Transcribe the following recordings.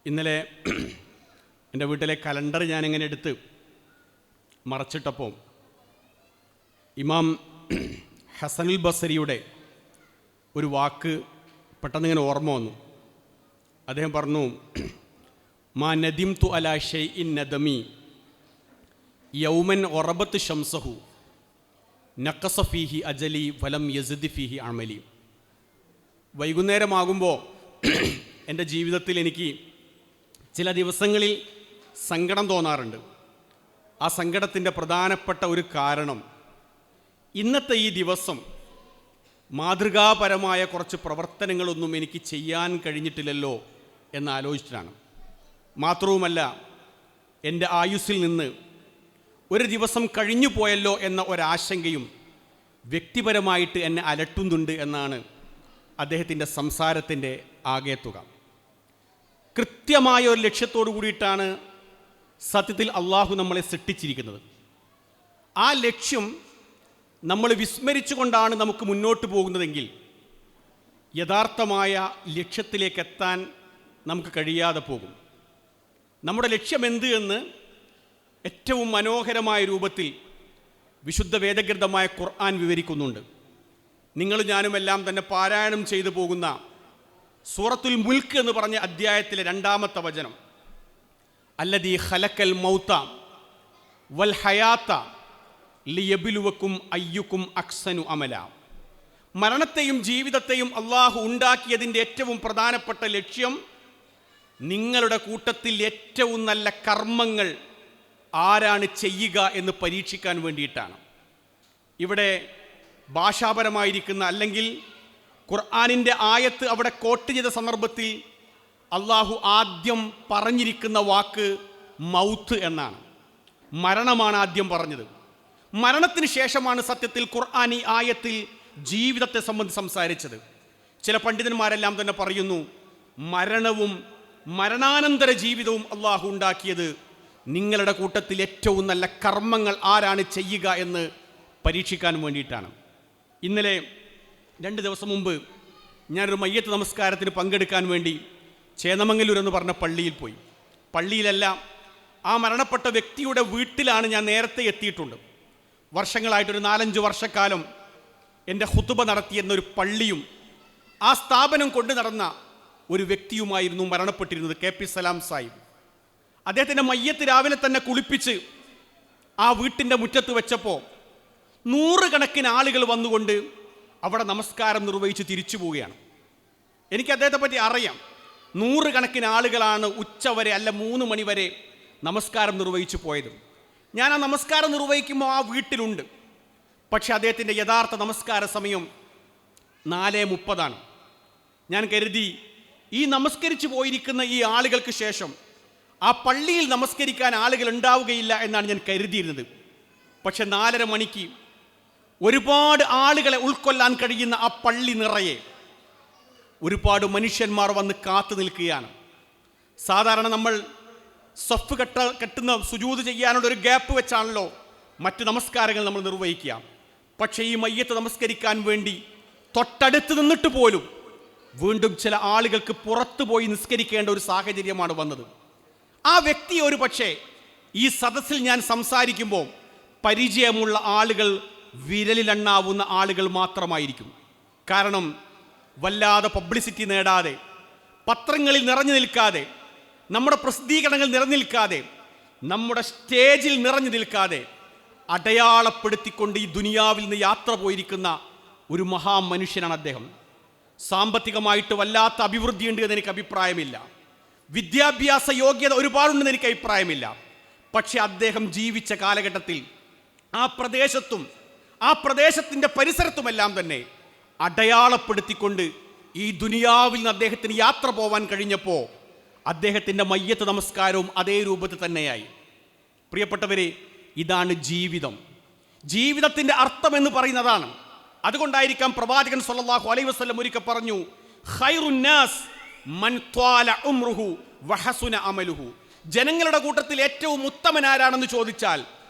ഇന്നലെ എൻ്റെ വീട്ടിലെ കലണ്ടർ ഞാനിങ്ങനെ എടുത്ത് മറച്ചിട്ടപ്പോൾ ഇമാം ഹസനുൽ ബസരിയുടെ ഒരു വാക്ക് പെട്ടെന്നിങ്ങനെ ഓർമ്മ വന്നു. അദ്ദേഹം പറഞ്ഞു, മാ നദിംതു അലാ ഷൈഇൻ നദമി യൗമൻ ഒറബത്ത് ഷംസഹു നഖസ ഫീഹി അജലി വലം യസിദ് ഫീഹി അമലി. വൈകുന്നേരമാകുമ്പോൾ എൻ്റെ ജീവിതത്തിൽ എനിക്ക് ചില ദിവസങ്ങളിൽ സങ്കടം തോന്നാറുണ്ട്. ആ സങ്കടത്തിൻ്റെ പ്രധാനപ്പെട്ട ഒരു കാരണം ഇന്നത്തെ ഈ ദിവസം മാതൃകാപരമായ കുറച്ച് പ്രവർത്തനങ്ങളൊന്നും എനിക്ക് ചെയ്യാൻ കഴിഞ്ഞിട്ടില്ലല്ലോ എന്നാലോചിച്ചിട്ടാണ്. മാത്രവുമല്ല, എൻ്റെ ആയുസ്സിൽ നിന്ന് ഒരു ദിവസം കഴിഞ്ഞു പോയല്ലോ എന്ന ഒരാശങ്കയും വ്യക്തിപരമായിട്ട് എന്നെ അലട്ടുന്നുണ്ട് എന്നാണ് അദ്ദേഹത്തിൻ്റെ സംസാരത്തിൻ്റെ ആകെത്തുക. കൃത്യമായ ഒരു ലക്ഷ്യത്തോടു കൂടിയിട്ടാണ് സത്യത്തിൽ അള്ളാഹു നമ്മളെ സൃഷ്ടിച്ചിരിക്കുന്നത്. ആ ലക്ഷ്യം നമ്മൾ വിസ്മരിച്ചുകൊണ്ടാണ് നമുക്ക് മുന്നോട്ട് പോകുന്നതെങ്കിൽ യഥാർത്ഥമായ ലക്ഷ്യത്തിലേക്ക് എത്താൻ നമുക്ക് കഴിയാതെ പോകും. നമ്മുടെ ലക്ഷ്യം എന്ത് എന്ന് ഏറ്റവും മനോഹരമായ രൂപത്തിൽ വിശുദ്ധ വേദഗ്രന്ഥമായ ഖുർആൻ വിവരിക്കുന്നുണ്ട്. നിങ്ങൾ ഞാനുമെല്ലാം തന്നെ പാരായണം ചെയ്തു പോകുന്ന സൂറത്തുൽ മുൽക്ക് എന്ന് പറഞ്ഞ അധ്യായത്തിലെ 2-ാമത്തെ വചനം, അല്ലദീ ഖലഖൽ മൗത വൽ ഹയാത ലിയബ്ലുവക്കും അയ്യുക്കും അഹ്സനു അമല. മരണത്തെയും ജീവിതത്തെയും അള്ളാഹു ഉണ്ടാക്കിയതിൻ്റെ ഏറ്റവും പ്രധാനപ്പെട്ട ലക്ഷ്യം നിങ്ങളുടെ കൂട്ടത്തിൽ ഏറ്റവും നല്ല കർമ്മങ്ങൾ ആരാണ് ചെയ്യുക എന്ന് പരീക്ഷിക്കാൻ വേണ്ടിയിട്ടാണ്. ഇവിടെ ഭാഷാപരമായിരിക്കുന്ന അല്ലെങ്കിൽ ഖുർആനിൻ്റെ ആയത്ത് അവിടെ കോട്ട് ചെയ്ത സന്ദർഭത്തിൽ അള്ളാഹു ആദ്യം പറഞ്ഞിരിക്കുന്ന വാക്ക് മൗത്ത് എന്നാണ്. മരണമാണ് ആദ്യം പറഞ്ഞത്. മരണത്തിന് ശേഷമാണ് സത്യത്തിൽ ഖുർആൻ ഈ ആയത്തിൽ ജീവിതത്തെ സംബന്ധിച്ച് സംസാരിച്ചത്. ചില പണ്ഡിതന്മാരെല്ലാം തന്നെ പറയുന്നു, മരണവും മരണാനന്തര ജീവിതവും അള്ളാഹു ഉണ്ടാക്കിയത് നിങ്ങളുടെ കൂട്ടത്തിൽ ഏറ്റവും നല്ല കർമ്മങ്ങൾ ആരാണ് ചെയ്യുക എന്ന് പരീക്ഷിക്കാൻ വേണ്ടിയിട്ടാണ്. ഇന്നലെ 2 ദിവസം മുമ്പ് ഞാനൊരു മയ്യത്ത് നമസ്കാരത്തിന് പങ്കെടുക്കാൻ വേണ്ടി ചേന്നമംഗലൂർ എന്ന് പറഞ്ഞ പള്ളിയിൽ പോയി. പള്ളിയിലല്ല, ആ മരണപ്പെട്ട വ്യക്തിയുടെ വീട്ടിലാണ് ഞാൻ നേരത്തെ എത്തിയിട്ടുണ്ട്. വർഷങ്ങളായിട്ടൊരു 4-5 വർഷക്കാലം എൻ്റെ ഖുതുബ നടത്തിയെന്നൊരു പള്ളിയും ആ സ്ഥാപനം കൊണ്ടു നടന്ന ഒരു വ്യക്തിയുമായിരുന്നു മരണപ്പെട്ടിരുന്നത്, KP സലാം സാഹിബ്. അദ്ദേഹത്തിൻ്റെ മയ്യത്ത് രാവിലെ തന്നെ കുളിപ്പിച്ച് ആ വീട്ടിൻ്റെ മുറ്റത്ത് വെച്ചപ്പോൾ 100 കണക്കിന് ആളുകൾ വന്നുകൊണ്ട് അവിടെ നമസ്കാരം നിർവഹിച്ച് തിരിച്ചു പോവുകയാണ്. എനിക്ക് അദ്ദേഹത്തെ പറ്റി അറിയാം. 100 കണക്കിന് ആളുകളാണ് ഉച്ചവരെ അല്ല 3 മണി വരെ നമസ്കാരം നിർവഹിച്ചു പോയത്. ഞാൻ ആ നമസ്കാരം നിർവഹിക്കുമ്പോൾ ആ വീട്ടിലുണ്ട്. പക്ഷെ അദ്ദേഹത്തിൻ്റെ യഥാർത്ഥ നമസ്കാര സമയം 4:30 ഞാൻ കരുതി ഈ നമസ്കരിച്ചു പോയിരിക്കുന്ന ഈ ആളുകൾക്ക് ശേഷം ആ പള്ളിയിൽ നമസ്കരിക്കാൻ ആളുകൾ ഉണ്ടാവുകയില്ല എന്നാണ് ഞാൻ കരുതിയിരുന്നത്. പക്ഷെ 4:30 മണിക്ക് ഒരുപാട് ആളുകളെ ഉൾക്കൊള്ളാൻ കഴിയുന്ന ആ പള്ളി നിറയെ ഒരുപാട് മനുഷ്യന്മാർ വന്ന് കാത്തു നിൽക്കുകയാണ്. സാധാരണ നമ്മൾ സഫ് കെട്ടുന്ന സുജൂദ് ചെയ്യാനുള്ള ഒരു ഗ്യാപ്പ് വെച്ചാണല്ലോ മറ്റ് നമസ്കാരങ്ങൾ നമ്മൾ നിർവഹിക്കുക. പക്ഷേ ഈ മയ്യത്ത് നമസ്കരിക്കാൻ വേണ്ടി തൊട്ടടുത്ത് നിന്നിട്ട് പോലും വീണ്ടും ചില ആളുകൾക്ക് പുറത്തു പോയി നിസ്കരിക്കേണ്ട ഒരു സാഹചര്യമാണ് വന്നത്. ആ വ്യക്തി ഒരു പക്ഷേ ഈ സദസ്സിൽ ഞാൻ സംസാരിക്കുമ്പോൾ പരിചയമുള്ള ആളുകൾ വിരലിലെണ്ണാവുന്ന ആളുകൾ മാത്രമായിരിക്കും. കാരണം വല്ലാതെ പബ്ലിസിറ്റി നേടാതെ, പത്രങ്ങളിൽ നിറഞ്ഞു നിൽക്കാതെ, നമ്മുടെ പ്രസിദ്ധീകരണങ്ങൾ നിറഞ്ഞു നിൽക്കാതെ, നമ്മുടെ സ്റ്റേജിൽ നിറഞ്ഞു നിൽക്കാതെ അടയാളപ്പെടുത്തിക്കൊണ്ട് ഈ ദുനിയാവിൽ നിന്ന് യാത്ര പോയിരിക്കുന്ന ഒരു മഹാമനുഷ്യനാണ് അദ്ദേഹം. സാമ്പത്തികമായിട്ട് വല്ലാത്ത അഭിവൃദ്ധിയുണ്ട് എന്ന് എനിക്ക് അഭിപ്രായമില്ല. വിദ്യാഭ്യാസ യോഗ്യത ഒരുപാടുണ്ടെന്ന് എനിക്ക് അഭിപ്രായമില്ല. പക്ഷെ അദ്ദേഹം ജീവിച്ച കാലഘട്ടത്തിൽ ആ പ്രദേശത്തും ആ പ്രദേശത്തിൻ്റെ പരിസരത്തുമെല്ലാം തന്നെ അടയാളപ്പെടുത്തിക്കൊണ്ട് ഈ ദുനിയാവിൽ നിന്ന് അദ്ദേഹത്തിന് യാത്ര പോവാൻ കഴിഞ്ഞപ്പോൾ അദ്ദേഹത്തിൻ്റെ മയ്യത്ത് നമസ്കാരവും അതേ രൂപത്തിൽ തന്നെയായി. പ്രിയപ്പെട്ടവരെ, ഇതാണ് ജീവിതം. ജീവിതത്തിൻ്റെ അർത്ഥം എന്ന് പറയുന്നതാണ്. അതുകൊണ്ടായിരിക്കാം പ്രവാചകൻ സ്വല്ലല്ലാഹു അലൈഹി വസല്ലം ഒരിക്കൽ പറഞ്ഞു, ഖൈറുന്നാസ് മൻ ത്വാല ഉംറുഹു വഹസുന അമലുഹു. ജനങ്ങളുടെ കൂട്ടത്തിൽ ഏറ്റവും ഉത്തമനാരാണെന്ന് ചോദിച്ചാൽ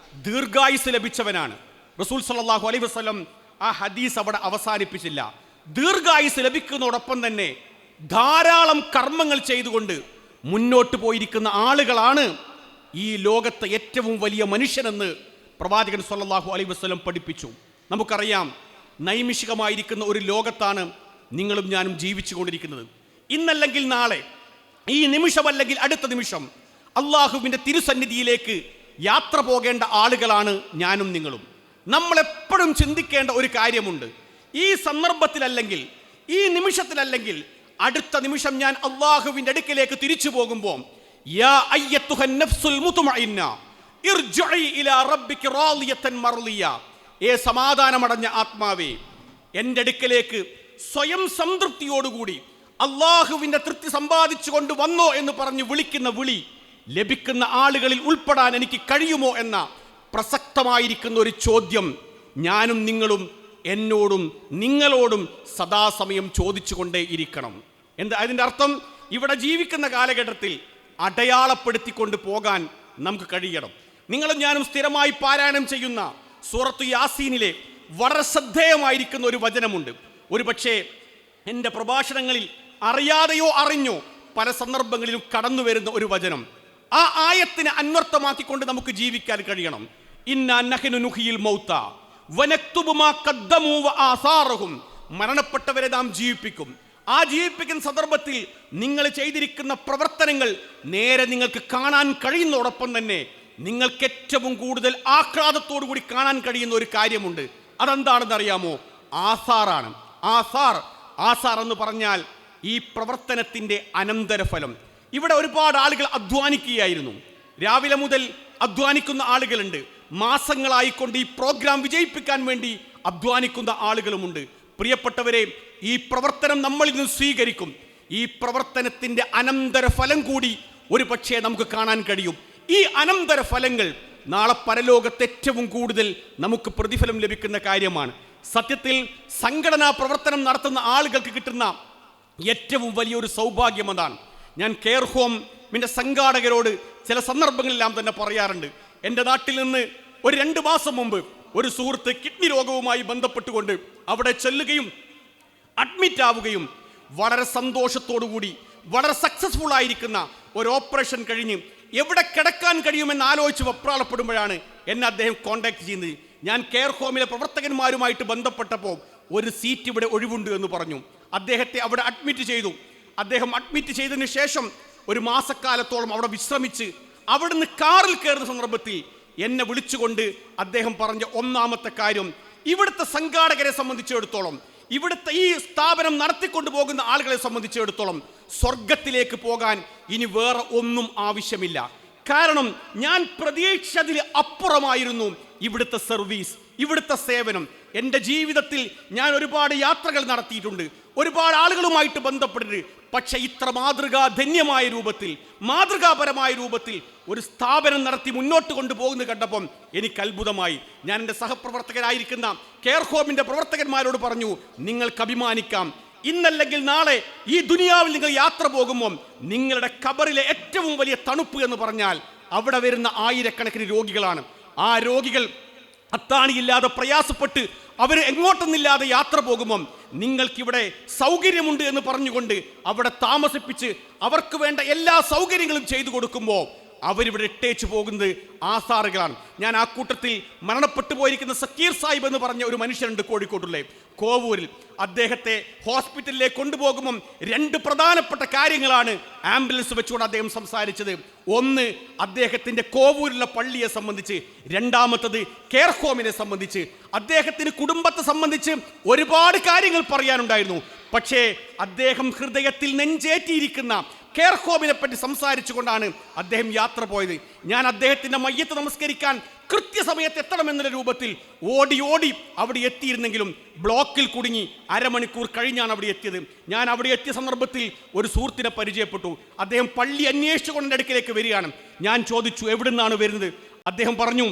ദീർഘായുസ് ലഭിച്ചവനാണ്. റസൂൽ സ്വല്ലല്ലാഹു അലൈഹി വസല്ലം ആ ഹദീസ് അവിടെ അവസാനിപ്പിച്ചില്ല. ദീർഘായുസ് ലഭിക്കുന്നതോടൊപ്പം തന്നെ ധാരാളം കർമ്മങ്ങൾ ചെയ്തുകൊണ്ട് മുന്നോട്ട് പോയിരിക്കുന്ന ആളുകളാണ് ഈ ലോകത്തെ ഏറ്റവും വലിയ മനുഷ്യനെന്ന് പ്രവാചകൻ സല്ലല്ലാഹു അലൈഹി വസല്ലം പഠിപ്പിച്ചു. നമുക്കറിയാം, നൈമിഷികമായിരിക്കുന്ന ഒരു ലോകത്താണ് നിങ്ങളും ഞാനും ജീവിച്ചു കൊണ്ടിരിക്കുന്നത്. ഇന്നല്ലെങ്കിൽ നാളെ, ഈ നിമിഷമല്ലെങ്കിൽ അടുത്ത നിമിഷം അള്ളാഹുവിൻ്റെ തിരുസന്നിധിയിലേക്ക് യാത്ര പോകേണ്ട ആളുകളാണ് ഞാനും നിങ്ങളും. നമ്മളെപ്പോഴും ചിന്തിക്കേണ്ട ഒരു കാര്യമുണ്ട്. ഈ സന്ദർഭത്തിലല്ലെങ്കിൽ, ഈ നിമിഷത്തിലല്ലെങ്കിൽ അടുത്ത നിമിഷം ഞാൻ അള്ളാഹുവിൻ്റെ അടുക്കിലേക്ക് തിരിച്ചു പോകുമ്പോൾ, യാ അയ്യത്തുഹൻ നഫ്സുൽ മുത്മഇന്ന ഇർജിഇ ഇലാ റബ്ബിക റാളിയതൻ മർളിയ, ഏ സമാധാനമടഞ്ഞ ആത്മാവേ, എൻ്റെ അടുക്കലേക്ക് സ്വയം സംതൃപ്തിയോടുകൂടി അള്ളാഹുവിൻ്റെ തൃപ്തി സമ്പാദിച്ചുകൊണ്ട് വന്നോ എന്ന് പറഞ്ഞ് വിളിക്കുന്ന വിളി ലഭിക്കുന്ന ആളുകളിൽ ഉൾപ്പെടാൻ എനിക്ക് കഴിയുമോ എന്ന പ്രസക്തമായിരിക്കുന്ന ഒരു ചോദ്യം ഞാനും നിങ്ങളും എന്നോടും നിങ്ങളോടും സദാസമയം ചോദിച്ചുകൊണ്ടേ ഇരിക്കണം. എന്താ അതിൻ്റെ അർത്ഥം? ഇവിടെ ജീവിക്കുന്ന കാലഘട്ടത്തിൽ അടയാളപ്പെടുത്തിക്കൊണ്ട് പോകാൻ നമുക്ക് കഴിയണം. നിങ്ങളും ഞാനും സ്ഥിരമായി പാരായണം ചെയ്യുന്ന സൂറത്തു യാസീനിലെ വളരെ ശ്രദ്ധേയമായിരിക്കുന്ന ഒരു വചനമുണ്ട്. ഒരു പക്ഷേ എൻ്റെ പ്രഭാഷണങ്ങളിൽ അറിയാതെയോ അറിഞ്ഞോ പല സന്ദർഭങ്ങളിലും കടന്നു വരുന്ന ഒരു വചനം. ആ ആയത്തിനെ അന്വർത്ഥമാക്കിക്കൊണ്ട് നമുക്ക് ജീവിക്കാൻ കഴിയണം. ഇന്നാ നഹ്നു നുഹ്യിൽ മൗത വനക്തുബു മാ ഖദ്ദമു വആസാറഹും, മരണപ്പെട്ടവരെ നാം ജീവിപ്പിക്കും. ആ ജീവിപ്പിക്കുന്ന സന്ദർഭത്തിൽ നിങ്ങൾ ചെയ്തിരിക്കുന്ന പ്രവർത്തനങ്ങൾ നേരെ നിങ്ങൾക്ക് കാണാൻ കഴിയുന്നതോടൊപ്പം തന്നെ നിങ്ങൾക്ക് ഏറ്റവും കൂടുതൽ ആഹ്ലാദത്തോടു കൂടി കാണാൻ കഴിയുന്ന ഒരു കാര്യമുണ്ട്. അതെന്താണെന്ന് അറിയാമോ? ആസാറാണ്. ആസാർ എന്ന് പറഞ്ഞാൽ ഈ പ്രവർത്തനത്തിൻ്റെ അനന്തരഫലം. ഇവിടെ ഒരുപാട് ആളുകൾ അധ്വാനിക്കുകയായിരുന്നു. രാവിലെ മുതൽ അധ്വാനിക്കുന്ന ആളുകളുണ്ട്. മാസങ്ങളായിക്കൊണ്ട് ഈ പ്രോഗ്രാം വിജയിപ്പിക്കാൻ വേണ്ടി അധ്വാനിക്കുന്ന ആളുകളുമുണ്ട്. പ്രിയപ്പെട്ടവരെ, ഈ പ്രവർത്തനം നമ്മളിൽ നിന്ന് സ്വീകരിക്കും. ഈ പ്രവർത്തനത്തിൻ്റെ അനന്തരഫലം കൂടി ഒരു പക്ഷേ നമുക്ക് കാണാൻ കഴിയും. ഈ അനന്തരഫലങ്ങൾ നാളെ പരലോകത്ത് ഏറ്റവും കൂടുതൽ നമുക്ക് പ്രതിഫലം ലഭിക്കുന്ന കാര്യമാണ്. സത്യത്തിൽ സംഘടനാ പ്രവർത്തനം നടത്തുന്ന ആളുകൾക്ക് കിട്ടുന്ന ഏറ്റവും വലിയൊരു സൗഭാഗ്യം അതാണ്. ഞാൻ കെയർ ഹോമിൻ്റെ സംഘാടകരോട് ചില സന്ദർഭങ്ങളെല്ലാം തന്നെ പറയാറുണ്ട്. എൻ്റെ നാട്ടിൽ നിന്ന് ഒരു 2 മാസം മുമ്പ് ഒരു സുഹൃത്ത് കിഡ്നി രോഗവുമായി ബന്ധപ്പെട്ടുകൊണ്ട് അവിടെ ചെല്ലുകയും അഡ്മിറ്റ് ആവുകയും വളരെ സന്തോഷത്തോടുകൂടി വളരെ സക്സസ്ഫുൾ ആയിരിക്കുന്ന ഒരു ഓപ്പറേഷൻ കഴിഞ്ഞ് എവിടെ കിടക്കാൻ കഴിയുമെന്ന് ആലോചിച്ച് വെപ്രാളപ്പെടുമ്പോഴാണ് എന്നെ അദ്ദേഹം കോൺടാക്ട് ചെയ്യുന്നത്. ഞാൻ കെയർ ഹോമിലെ പ്രവർത്തകന്മാരുമായിട്ട് ബന്ധപ്പെട്ടപ്പോൾ ഒരു സീറ്റ് ഇവിടെ ഒഴിവുണ്ട് എന്ന് പറഞ്ഞു. അദ്ദേഹത്തെ അവിടെ അഡ്മിറ്റ് ചെയ്തു. അദ്ദേഹം അഡ്മിറ്റ് ചെയ്തതിന് ശേഷം ഒരു മാസക്കാലത്തോളം അവിടെ വിശ്രമിച്ച് അവിടുന്ന് കാറിൽ കയറുന്ന സന്ദർഭത്തിൽ എന്നെ വിളിച്ചുകൊണ്ട് അദ്ദേഹം പറഞ്ഞ ഒന്നാമത്തെ കാര്യം, ഇവിടുത്തെ സംഘാടകരെ സംബന്ധിച്ചിടത്തോളം, ഇവിടുത്തെ ഈ സ്ഥാപനം നടത്തിക്കൊണ്ടു പോകുന്ന ആളുകളെ സംബന്ധിച്ചിടത്തോളം സ്വർഗത്തിലേക്ക് പോകാൻ ഇനി വേറെ ഒന്നും ആവശ്യമില്ല. കാരണം ഞാൻ പ്രതീക്ഷിച്ചതിൽ അപ്പുറമായിരുന്നു ഇവിടുത്തെ സർവീസ്, ഇവിടുത്തെ സേവനം. എൻ്റെ ജീവിതത്തിൽ ഞാൻ ഒരുപാട് യാത്രകൾ നടത്തിയിട്ടുണ്ട്, ഒരുപാട് ആളുകളുമായിട്ട് ബന്ധപ്പെട്ടിട്ട്. പക്ഷെ ഇത്ര മാതൃകാധന്യമായ രൂപത്തിൽ, മാതൃകാപരമായ രൂപത്തിൽ ഒരു സ്ഥാപനം നടത്തി മുന്നോട്ട് കൊണ്ടുപോകുന്നത് കണ്ടപ്പം എനിക്ക് അത്ഭുതമായി. ഞാൻ എൻ്റെ സഹപ്രവർത്തകരായിരിക്കുന്ന കെയർ ഹോമിൻ്റെ പ്രവർത്തകന്മാരോട് പറഞ്ഞു, നിങ്ങൾക്ക് അഭിമാനിക്കാം. ഇന്നല്ലെങ്കിൽ നാളെ ഈ ദുനിയാവിൽ നിങ്ങൾ യാത്ര പോകുമ്പോൾ നിങ്ങളുടെ ഖബറിലെ ഏറ്റവും വലിയ തണുപ്പ് എന്ന് പറഞ്ഞാൽ അവിടെ വരുന്ന ആയിരക്കണക്കിന് രോഗികളാണ്. ആ രോഗികൾ അത്താണിയില്ലാതെ പ്രയാസപ്പെട്ട് അവർ എങ്ങോട്ടൊന്നില്ലാതെ യാത്ര പോകുമ്പം നിങ്ങൾക്കിവിടെ സൗകര്യമുണ്ട് എന്ന് പറഞ്ഞുകൊണ്ട് അവിടെ താമസിപ്പിച്ച് അവർക്ക് വേണ്ട എല്ലാ സൗകര്യങ്ങളും ചെയ്തു കൊടുക്കുമ്പോൾ അവരിവിടെ ഇട്ടേച്ചു പോകുന്നത് ആസാറുകളാണ്. ഞാൻ ആ കൂട്ടത്തിൽ മരണപ്പെട്ടു പോയിരിക്കുന്ന സക്കീർ സാഹിബ് എന്ന് പറഞ്ഞ ഒരു മനുഷ്യനുണ്ട് കോഴിക്കോട്ടുള്ളേ കോവൂരിൽ. അദ്ദേഹത്തെ ഹോസ്പിറ്റലിലേക്ക് കൊണ്ടുപോകുമ്പം 2 പ്രധാനപ്പെട്ട കാര്യങ്ങളാണ് ആംബുലൻസ് വെച്ചുകൊണ്ട് അദ്ദേഹം സംസാരിച്ചത്. ഒന്ന്, അദ്ദേഹത്തിൻ്റെ കോവൂരിലുള്ള പള്ളിയെ സംബന്ധിച്ച്. രണ്ടാമത്തത്, കെയർ ഹോമിനെ സംബന്ധിച്ച്. അദ്ദേഹത്തിന് കുടുംബത്തെ സംബന്ധിച്ച് ഒരുപാട് കാര്യങ്ങൾ പറയാനുണ്ടായിരുന്നു. പക്ഷേ അദ്ദേഹം ഹൃദയത്തിൽ നെഞ്ചേറ്റിയിരിക്കുന്ന കെയർ ഹോമിനെ പറ്റി സംസാരിച്ചുകൊണ്ടാണ് അദ്ദേഹം യാത്ര പോയത്. ഞാൻ അദ്ദേഹത്തിൻ്റെ മയ്യത്ത് നമസ്കരിക്കാൻ കൃത്യസമയത്ത് എത്തണമെന്നുള്ള രൂപത്തിൽ ഓടി അവിടെ എത്തിയിരുന്നെങ്കിലും ബ്ലോക്കിൽ കുടുങ്ങി അരമണിക്കൂർ കഴിഞ്ഞാണ് അവിടെ എത്തിയത്. ഞാൻ അവിടെ എത്തിയ സന്ദർഭത്തിൽ ഒരു സുഹൃത്തിനെ പരിചയപ്പെട്ടു. അദ്ദേഹം പള്ളി അന്വേഷിച്ചുകൊണ്ട് എൻ്റെ അടുക്കിലേക്ക് വരികയാണ്. ഞാൻ ചോദിച്ചു, എവിടെ നിന്നാണ് വരുന്നത്? അദ്ദേഹം പറഞ്ഞു,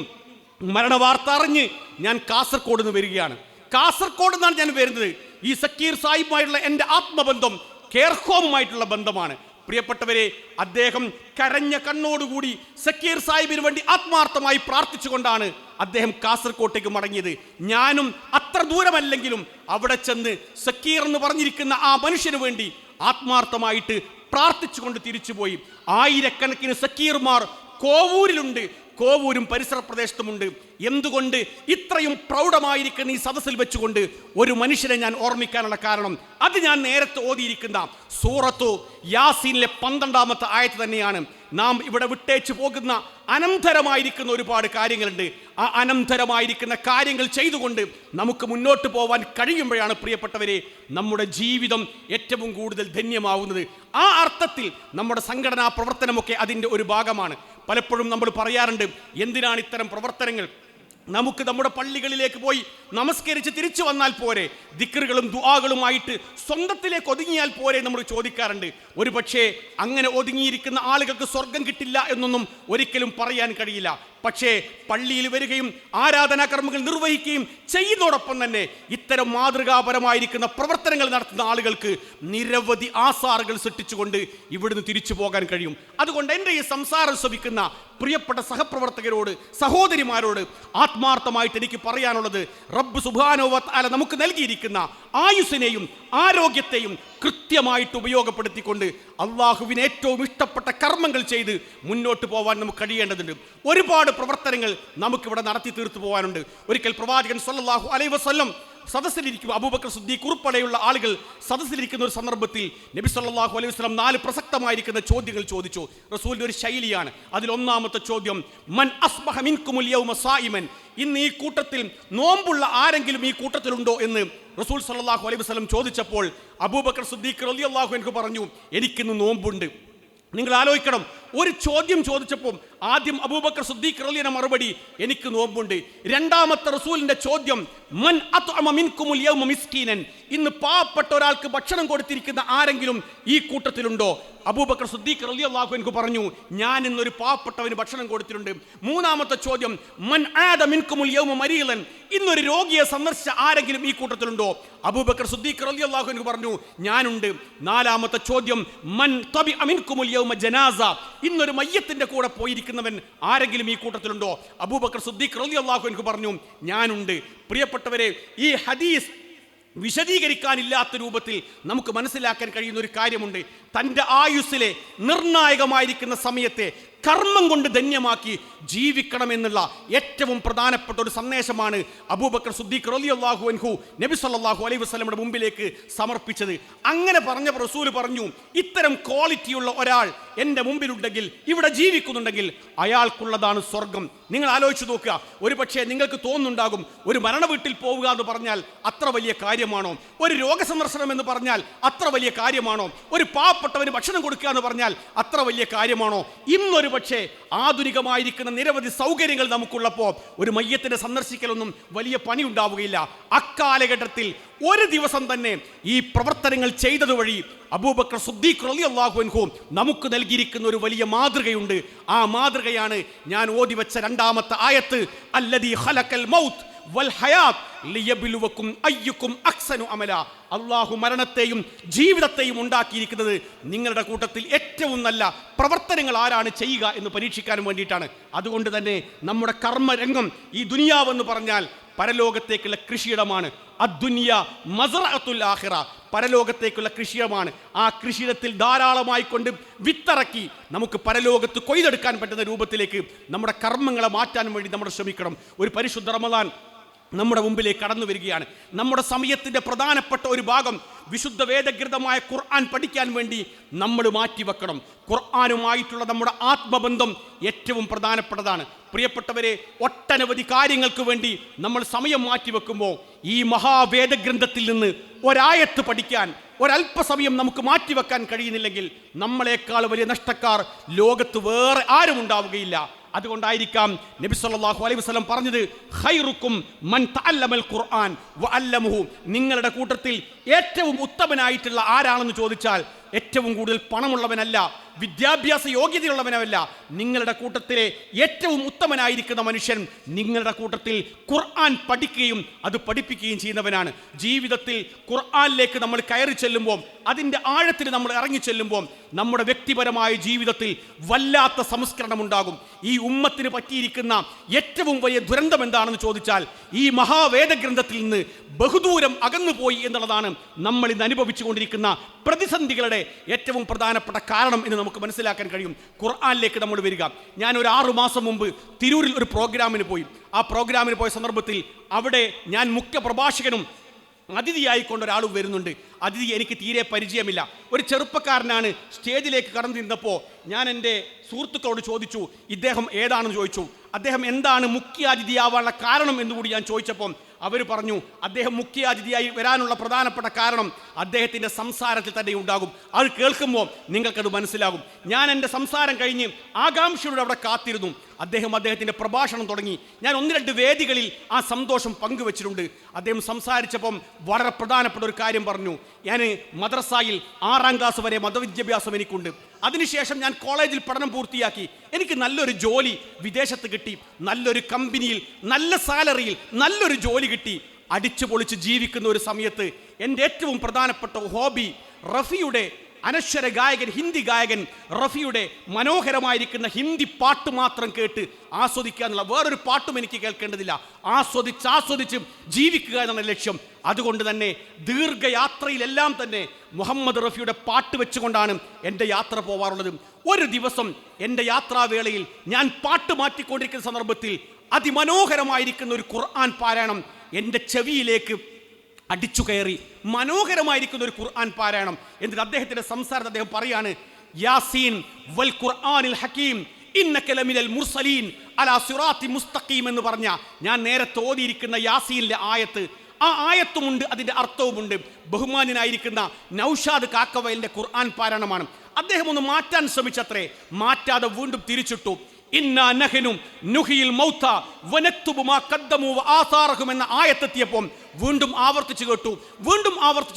മരണവാർത്ത അറിഞ്ഞ് ഞാൻ കാസർഗോഡ് നിന്ന് വരികയാണ്. കാസർഗോഡ് നിന്നാണ് ഞാൻ വരുന്നത്. ഈ സക്കീർ സാഹിബുമായിട്ടുള്ള എൻ്റെ ആത്മബന്ധം കെയർ ഹോമുമായിട്ടുള്ള ബന്ധമാണ്. പ്രിയപ്പെട്ടവരെ, അദ്ദേഹം കരഞ്ഞ കണ്ണോടുകൂടി സക്കീർ സാഹിബിന് വേണ്ടി ആത്മാർത്ഥമായി പ്രാർത്ഥിച്ചുകൊണ്ടാണ് അദ്ദേഹം കാസർകോട്ടേക്ക് മടങ്ങിയത്. ഞാനും അത്ര ദൂരമല്ലെങ്കിലും അവിടെ ചെന്ന് സക്കീർ എന്ന് പറഞ്ഞിരിക്കുന്ന ആ മനുഷ്യന് വേണ്ടി ആത്മാർത്ഥമായിട്ട് പ്രാർത്ഥിച്ചുകൊണ്ട് തിരിച്ചുപോയി. ആയിരക്കണക്കിന് സക്കീർമാർ കോവൂരിലുണ്ട്, കോവൂരും പരിസര പ്രദേശത്തുമുണ്ട്. എന്തുകൊണ്ട് ഇത്രയും പ്രൗഢമായിരിക്കുന്ന ഈ സദസ്സിൽ വെച്ചുകൊണ്ട് ഒരു മനുഷ്യനെ ഞാൻ ഓർമ്മിക്കാനുള്ള കാരണം, അത് ഞാൻ നേരത്തെ ഓതിയിരിക്കുന്ന സൂറത്തു യാസീനിലെ 12-ാമത്തെ ആയത്ത് തന്നെയാണ്. നാം ഇവിടെ വിട്ടേച്ചു പോകുന്ന അനന്തരമായിരിക്കുന്ന ഒരുപാട് കാര്യങ്ങളുണ്ട്. ആ അനന്തരമായിരിക്കുന്ന കാര്യങ്ങൾ ചെയ്തുകൊണ്ട് നമുക്ക് മുന്നോട്ട് പോകാൻ കഴിയുമ്പോഴാണ് പ്രിയപ്പെട്ടവരെ നമ്മുടെ ജീവിതം ഏറ്റവും കൂടുതൽ ധന്യമാവുന്നത്. ആ അർത്ഥത്തിൽ നമ്മുടെ സംഘടനാ പ്രവർത്തനമൊക്കെ അതിൻ്റെ ഒരു ഭാഗമാണ്. പലപ്പോഴും നമ്മൾ പറയാറുണ്ട്, എന്തിനാണ് ഇത്തരം പ്രവർത്തനങ്ങൾ? നമുക്ക് നമ്മുടെ പള്ളികളിലേക്ക് പോയി നമസ്കരിച്ച് തിരിച്ചു വന്നാൽ പോരെ, ദിക്റുകളും ദുആകളുമായിട്ട് സ്വന്തത്തിലേക്ക് ഒതുങ്ങിയാൽ പോരെ നമ്മൾ ചോദിക്കാറുണ്ട്. ഒരു പക്ഷേ അങ്ങനെ ഒതുങ്ങിയിരിക്കുന്ന ആളുകൾക്ക് സ്വർഗം കിട്ടില്ല എന്നൊന്നും ഒരിക്കലും പറയാൻ കഴിയില്ല. പക്ഷേ പള്ളിയിൽ വരികയും ആരാധനാകർമ്മങ്ങൾ നിർവഹിക്കുകയും ചെയ്യുന്നതോടൊപ്പം തന്നെ ഇത്തരം മാതൃകാപരമായിരിക്കുന്ന പ്രവർത്തനങ്ങൾ നടത്തുന്ന ആളുകൾക്ക് നിരവധി ആസാറുകൾ സൃഷ്ടിച്ചുകൊണ്ട് ഇവിടുന്ന് തിരിച്ചു പോകാൻ കഴിയും. അതുകൊണ്ട് എൻ്റെ ഈ സംസാരം ശ്രമിക്കുന്ന പ്രിയപ്പെട്ട സഹപ്രവർത്തകരോട്, സഹോദരിമാരോട് ആത്മാർത്ഥമായിട്ട് എനിക്ക് പറയാനുള്ളത്, റബ്ബ് സുബ്ഹാനഹു വ തആല നമുക്ക് നൽകിയിരിക്കുന്ന ആയുസ്സിനെയും ആരോഗ്യത്തെയും കൃത്യമായിട്ട് ഉപയോഗപ്പെടുത്തിക്കൊണ്ട് അള്ളാഹുവിന് ഏറ്റവും ഇഷ്ടപ്പെട്ട കർമ്മങ്ങൾ ചെയ്ത് മുന്നോട്ട് പോകാൻ നമുക്ക് കഴിയേണ്ടതുണ്ട്. ഒരുപാട് പ്രവർത്തനങ്ങൾ നമുക്കിവിടെ നടത്തി തീർത്തു പോകാനുണ്ട്. ഒരിക്കൽ പ്രവാചകൻ സ്വല്ലല്ലാഹു അലൈഹി വസല്ലം സദസ്സിലിരിക്കും, അബൂബക്കർ സിദ്ദീഖ് ഉൾപ്പെടെയുള്ള ആളുകൾ സദസ്സിലിരിക്കുന്ന ഒരു സന്ദർഭത്തിൽ നബി സല്ലല്ലാഹു അലൈഹി വസല്ലം 4 പ്രസക്തമായിരിക്കുന്ന ചോദ്യങ്ങൾ ചോദിച്ചു. റസൂലിന്റെ ഒരു ശൈലിയാണ്. അതിൽ ഒന്നാമത്തെ ചോദ്യം, മൻ അസ്ബഹ മിൻകുമുൽ യൗമ സായിമൻ, ഇന്ന് ഈ കൂട്ടത്തിൽ നോമ്പുള്ള ആരെങ്കിലും ഈ കൂട്ടത്തിലുണ്ടോ എന്ന് റസൂൽ സല്ലല്ലാഹു അലൈഹി വസല്ലം ചോദിച്ചപ്പോൾ അബൂബക്കർ സിദ്ദീഖ് റളിയല്ലാഹു അൻഹു പറഞ്ഞു, എനിക്കിന്ന് നോമ്പുണ്ട്. നിങ്ങൾ ആലോചിക്കണം, ഒരു ചോദ്യം ചോദിച്ചപ്പോൾ ആദ്യം അബൂബക്കർ സിദ്ദീഖ് റളിയല്ലാഹു മറുപടി, എനിക്ക് നോമ്പുണ്ട്. രണ്ടാമത്തെ റസൂലിന്റെ ചോദ്യം, മൻ അത്അമ മിൻകുമുൽ യൗമ മിസ്കീനൻ, ഇന്ന് പാവപ്പെട്ട ഒരാൾക്ക് ഭക്ഷണം കൊടുത്തിരിക്കുന്ന ആരെങ്കിലും ഈ കൂട്ടത്തിലുണ്ടോ? അബൂബക്കർ സിദ്ദീഖ് റളിയല്ലാഹു അൻഹു പറഞ്ഞു, ഞാൻ ഇന്നൊരു പാവപ്പെട്ടവന് ഭക്ഷണം കൊടുത്തിട്ടുണ്ട്. മൂന്നാമത്തെ ചോദ്യം, മൻ ആദ മിൻകുമുൽ യൗമ മരീലൻ, ഇന്നൊരു രോഗിയെ സന്ദർശിച്ച ആരെങ്കിലും ഈ കൂട്ടത്തിലുണ്ടോ? അബൂബക്കർ സിദ്ദീഖ് റളിയല്ലാഹു അൻഹു പറഞ്ഞു, ഞാനുണ്ട്. നാലാമത്തെ ചോദ്യം, മൻ തബിഅ മിൻകുമുൽ യൗമ ജനാസ, ഇന്നൊരു മയ്യത്തിന്റെ കൂടെ പോയിരിക്കുന്നവൻ ആരെങ്കിലും ഈ കൂട്ടത്തിലുണ്ടോ? അബൂബക്കർ സിദ്ദീഖ് റളിയല്ലാഹു അൻഹു പറഞ്ഞു, ഞാനുണ്ട്. പ്രിയപ്പെട്ടവരെ, ഈ ഹദീസ് വിശദീകരിക്കാനില്ലാത്ത രൂപത്തിൽ നമുക്ക് മനസ്സിലാക്കാൻ കഴിയുന്ന ഒരു കാര്യമുണ്ട്. തൻ്റെ ആയുസ്സിലെ നിർണായകമായിരിക്കുന്ന സമയത്തെ കർമ്മം കൊണ്ട് ധന്യമാക്കി ജീവിക്കണമെന്നുള്ള ഏറ്റവും പ്രധാനപ്പെട്ട ഒരു സന്ദേശമാണ് അബൂബക്കർ സിദ്ദീഖ് റളിയല്ലാഹു അൻഹു നബി സല്ലല്ലാഹു അലൈഹി വസല്ലമയുടെ മുമ്പിലേക്ക് സമർപ്പിച്ചത്. അങ്ങനെ പറഞ്ഞ റസൂൽ പറഞ്ഞു, ഇത്തരം ക്വാളിറ്റിയുള്ള ഒരാൾ എൻ്റെ മുമ്പിലുണ്ടെങ്കിൽ, ഇവിടെ ജീവിക്കുന്നുണ്ടെങ്കിൽ അയാൾക്കുള്ളതാണ് സ്വർഗം. നിങ്ങൾ ആലോചിച്ച് നോക്കുക. ഒരു പക്ഷേ നിങ്ങൾക്ക് തോന്നുന്നുണ്ടാകും, ഒരു മരണ വീട്ടിൽ പോവുക എന്ന് പറഞ്ഞാൽ അത്ര വലിയ കാര്യമാണോ? ഒരു രോഗസന്ദർശനം എന്ന് പറഞ്ഞാൽ അത്ര വലിയ കാര്യമാണോ? ഒരു പാവപ്പെട്ടവന് ഭക്ഷണം കൊടുക്കുക എന്ന് പറഞ്ഞാൽ അത്ര വലിയ കാര്യമാണോ? ഇന്നൊരു പക്ഷേ ആധുനികമായിരിക്കുന്ന നിരവധി സൗകര്യങ്ങൾ നമുക്കുള്ളപ്പോൾ ഒരു മയ്യത്തിനെ സന്ദർശിക്കലൊന്നും വലിയ പണി ഉണ്ടാവുകയില്ല. അക്കാലഘട്ടത്തിൽ ഒരു ദിവസം തന്നെ ഈ പ്രവർത്തനങ്ങൾ ചെയ്തത് വഴി അബൂബക്കർ സിദ്ദീഖ് റളിയല്ലാഹു അൻഹു നമുക്ക് നൽകിയിരിക്കുന്ന ഒരു വലിയ മാതൃകയുണ്ട്. ആ മാതൃകയാണ് ഞാൻ ഓതി വെച്ച 2-ാമത്തെ ആയത്ത്, അല്ലദീ ഖലഖൽ മൗത്ത് വൽ ഹയാത്ത് ലിയബ്ലുവക്കും അയ്യുക്കും അഹ്സനു അമല. അള്ളാഹു മരണത്തെയും ജീവിതത്തെയും ഉണ്ടാക്കിയിരിക്കുന്നത് നിങ്ങളുടെ കൂട്ടത്തിൽ ഏറ്റവും നല്ല പ്രവർത്തനങ്ങൾ ആരാണ് ചെയ്യുക എന്ന് പരീക്ഷിക്കാനും വേണ്ടിയിട്ടാണ്. അതുകൊണ്ട് തന്നെ നമ്മുടെ കർമ്മരംഗം, ഈ ദുനിയാവെന്ന് പറഞ്ഞാൽ പരലോകത്തേക്കുള്ള കൃഷിയിടമാണ്. അദ്ദുനിയ മസ്റഅത്തുൽ ആഖിറ, പരലോകത്തേക്കുള്ള കൃഷിയിടമാണ്. ആ കൃഷിയിടത്തിൽ ധാരാളമായി കൊണ്ട് വിത്തിറക്കി നമുക്ക് പരലോകത്ത് കൊയ്തെടുക്കാൻ പറ്റുന്ന രൂപത്തിലേക്ക് നമ്മുടെ കർമ്മങ്ങളെ മാറ്റാൻ വേണ്ടി നമ്മൾ ശ്രമിക്കണം. ഒരു പരിശുദ്ധ റമദാൻ നമ്മുടെ മുമ്പിലേക്ക് കടന്നു വരികയാണ്. നമ്മുടെ സമയത്തിൻ്റെ പ്രധാനപ്പെട്ട ഒരു ഭാഗം വിശുദ്ധ വേദഗ്രന്ഥമായ ഖുർആൻ പഠിക്കാൻ വേണ്ടി നമ്മൾ മാറ്റിവെക്കണം. ഖുർആനുമായിട്ടുള്ള നമ്മുടെ ആത്മബന്ധം ഏറ്റവും പ്രധാനപ്പെട്ടതാണ്. പ്രിയപ്പെട്ടവരെ, ഒട്ടനവധി കാര്യങ്ങൾക്ക് വേണ്ടി നമ്മൾ സമയം മാറ്റിവെക്കുമ്പോൾ ഈ മഹാവേദഗ്രന്ഥത്തിൽ നിന്ന് ഒരായത്ത് പഠിക്കാൻ ഒരല്പസമയം നമുക്ക് മാറ്റിവെക്കാൻ കഴിയുന്നില്ലെങ്കിൽ നമ്മളെക്കാൾ വലിയ നഷ്ടക്കാർ ലോകത്ത് വേറെ ആരും ഉണ്ടാവുകയില്ല. അതുകൊണ്ടായിരിക്കാം നബി സല്ലല്ലാഹു അലൈഹി വസല്ലം പറഞ്ഞത്, ഖൈറുക്കും മൻ തഅല്ലമൽ ഖുർആൻ വഅല്ലമഹു. നിങ്ങളുടെ കൂട്ടത്തിൽ ഏറ്റവും ഉത്തമനായിട്ടുള്ള ആരാണെന്ന് ചോദിച്ചാൽ ഏറ്റവും കൂടുതൽ പണമുള്ളവനല്ല, വിദ്യാഭ്യാസ യോഗ്യതയുള്ളവനല്ല. നിങ്ങളുടെ കൂട്ടത്തിലെ ഏറ്റവും ഉത്തമനായിരിക്കുന്ന മനുഷ്യൻ നിങ്ങളുടെ കൂട്ടത്തിൽ ഖുർആൻ പഠിക്കുകയും അത് പഠിപ്പിക്കുകയും ചെയ്യുന്നവനാണ്. ജീവിതത്തിൽ ഖുർആനിലേക്ക് നമ്മൾ കയറി ചെല്ലുമ്പോൾ, അതിൻ്റെ ആഴത്തിൽ നമ്മൾ ഇറങ്ങി ചെല്ലുമ്പോൾ നമ്മുടെ വ്യക്തിപരമായ ജീവിതത്തിൽ വല്ലാത്ത സംസ്കരണം ഉണ്ടാകും. ഈ ഉമ്മത്തിന് പറ്റിയിരിക്കുന്ന ഏറ്റവും വലിയ ദുരന്തം എന്താണെന്ന് ചോദിച്ചാൽ, ഈ മഹാവേദഗ്രന്ഥത്തിൽ നിന്ന് ബഹുദൂരം അകന്നുപോയി എന്നുള്ളതാണ് നമ്മൾ ഇന്ന് അനുഭവിച്ചു കൊണ്ടിരിക്കുന്ന പ്രതിസന്ധികളുടെ ഏറ്റവും പ്രധാനപ്പെട്ട കാരണം എന്ന് നമുക്ക് മനസ്സിലാക്കാൻ കഴിയും. ഖുർആനിലേക്ക് നമ്മൾ വരിക. ഞാൻ ഒരു 6 മാസം മുമ്പ് തിരൂരിൽ ഒരു പ്രോഗ്രാമിന് പോയി. ആ പ്രോഗ്രാമിന് പോയ സന്ദർഭത്തിൽ അവിടെ ഞാൻ മുഖ്യ പ്രഭാഷകനും അതിഥിയായിക്കൊണ്ട് ഒരാളും വരുന്നുണ്ട്. അതിഥി എനിക്ക് തീരെ പരിചയമില്ല. ഒരു ചെറുപ്പക്കാരനാണ്. സ്റ്റേജിലേക്ക് കടന്നിരുന്നപ്പോൾ ഞാൻ എൻ്റെ സുഹൃത്തുക്കളോട് ചോദിച്ചു, ഇദ്ദേഹം ഏതാണെന്ന് ചോദിച്ചു. അദ്ദേഹം എന്താണ് മുഖ്യാതിഥിയാവാനുള്ള കാരണം എന്നുകൂടി ഞാൻ ചോദിച്ചപ്പം അവർ പറഞ്ഞു, അദ്ദേഹം മുഖ്യാതിഥിയായി വരാനുള്ള പ്രധാനപ്പെട്ട കാരണം അദ്ദേഹത്തിൻ്റെ സംസാരത്തിൽ തന്നെ ഉണ്ടാകും. അത് കേൾക്കുമ്പോൾ നിങ്ങൾക്കത് മനസ്സിലാകും. ഞാൻ എൻ്റെ സംസാരം കഴിഞ്ഞ് ആകാംക്ഷയോടെ അവിടെ കാത്തിരുന്നു. അദ്ദേഹത്തിൻ്റെ പ്രഭാഷണം തുടങ്ങി. ഞാൻ 1-2 വേദികളിൽ ആ സന്തോഷം പങ്കുവച്ചിട്ടുണ്ട്. അദ്ദേഹം സംസാരിച്ചപ്പം വളരെ പ്രധാനപ്പെട്ട ഒരു കാര്യം പറഞ്ഞു. ഞാൻ മദ്രസയിൽ 6ാം ക്ലാസ് വരെ മതവിദ്യാഭ്യാസം എനിക്കുണ്ട്. അതിനുശേഷം ഞാൻ കോളേജിൽ പഠനം പൂർത്തിയാക്കി. എനിക്ക് നല്ലൊരു ജോലി വിദേശത്ത് കിട്ടി. നല്ലൊരു കമ്പനിയിൽ നല്ല സാലറിയിൽ നല്ലൊരു ജോലി കിട്ടി. അടിച്ചു പൊളിച്ച് ജീവിക്കുന്ന ഒരു സമയത്ത് എൻ്റെ ഏറ്റവും പ്രധാനപ്പെട്ട ഹോബി റഫിയുടെ, അനശ്വര ഗായകൻ, ഹിന്ദി ഗായകൻ റഫിയുടെ മനോഹരമായിരിക്കുന്ന ഹിന്ദി പാട്ട് മാത്രം കേട്ട് ആസ്വദിക്കുക എന്നുള്ള, വേറൊരു പാട്ടും എനിക്ക് കേൾക്കേണ്ടതില്ല. ആസ്വദിച്ച് ജീവിക്കുക എന്നാണ് ലക്ഷ്യം. അതുകൊണ്ട് തന്നെ ദീർഘയാത്രയിലെല്ലാം തന്നെ മുഹമ്മദ് റഫിയുടെ പാട്ട് വെച്ചുകൊണ്ടാണ് എൻ്റെ യാത്ര പോവാറുള്ളത്. ഒരു ദിവസം എൻ്റെ യാത്രാവേളയിൽ ഞാൻ പാട്ട് മാറ്റിക്കൊണ്ടിരിക്കുന്ന സന്ദർഭത്തിൽ അതിമനോഹരമായിരിക്കുന്ന ഒരു ഖുർആൻ പാരായണം എൻ്റെ ചെവിയിലേക്ക് അടിച്ചു കയറി. മനോഹരമായിരിക്കുന്ന ഒരു ഖുർആൻ പാരായണം. എന്നിട്ട് അദ്ദേഹത്തിൻ്റെ സംസാരത്തിൽ അദ്ദേഹം പറയാണ്, യാസീൻ വൽ ഖുർആനിൽ ഹക്കീം ഇന്നക ലമിനൽ മുർസലീൻ അലാ സിറാത്തി മുസ്തഖീം എന്ന് പറഞ്ഞ ഞാൻ നേരത്തെ ഓതിയിരിക്കുന്ന യാസീനിലെ ആയത്ത്, ആ ആയത്തുമുണ്ട്, അതിൻ്റെ അർത്ഥവുമുണ്ട്. ബഹുമാന്യനായിരിക്കുന്ന നൗഷാദ് കാക്കവയലിൻ്റെ ഖുർആൻ പാരായണമാണ്. അദ്ദേഹം ഒന്ന് മാറ്റാൻ ശ്രമിച്ചത്രേ, മാറ്റാതെ വീണ്ടും തിരിച്ചിട്ടു. ഇന്നാ നഹ്നു നുഹിയിൽ മൗത വനക്തുബു മാ ഖദ്ദമു വആസാറഹും എന്ന ആയത്തെത്തിയപ്പോൾ വീണ്ടും ആവർത്തിച്ചു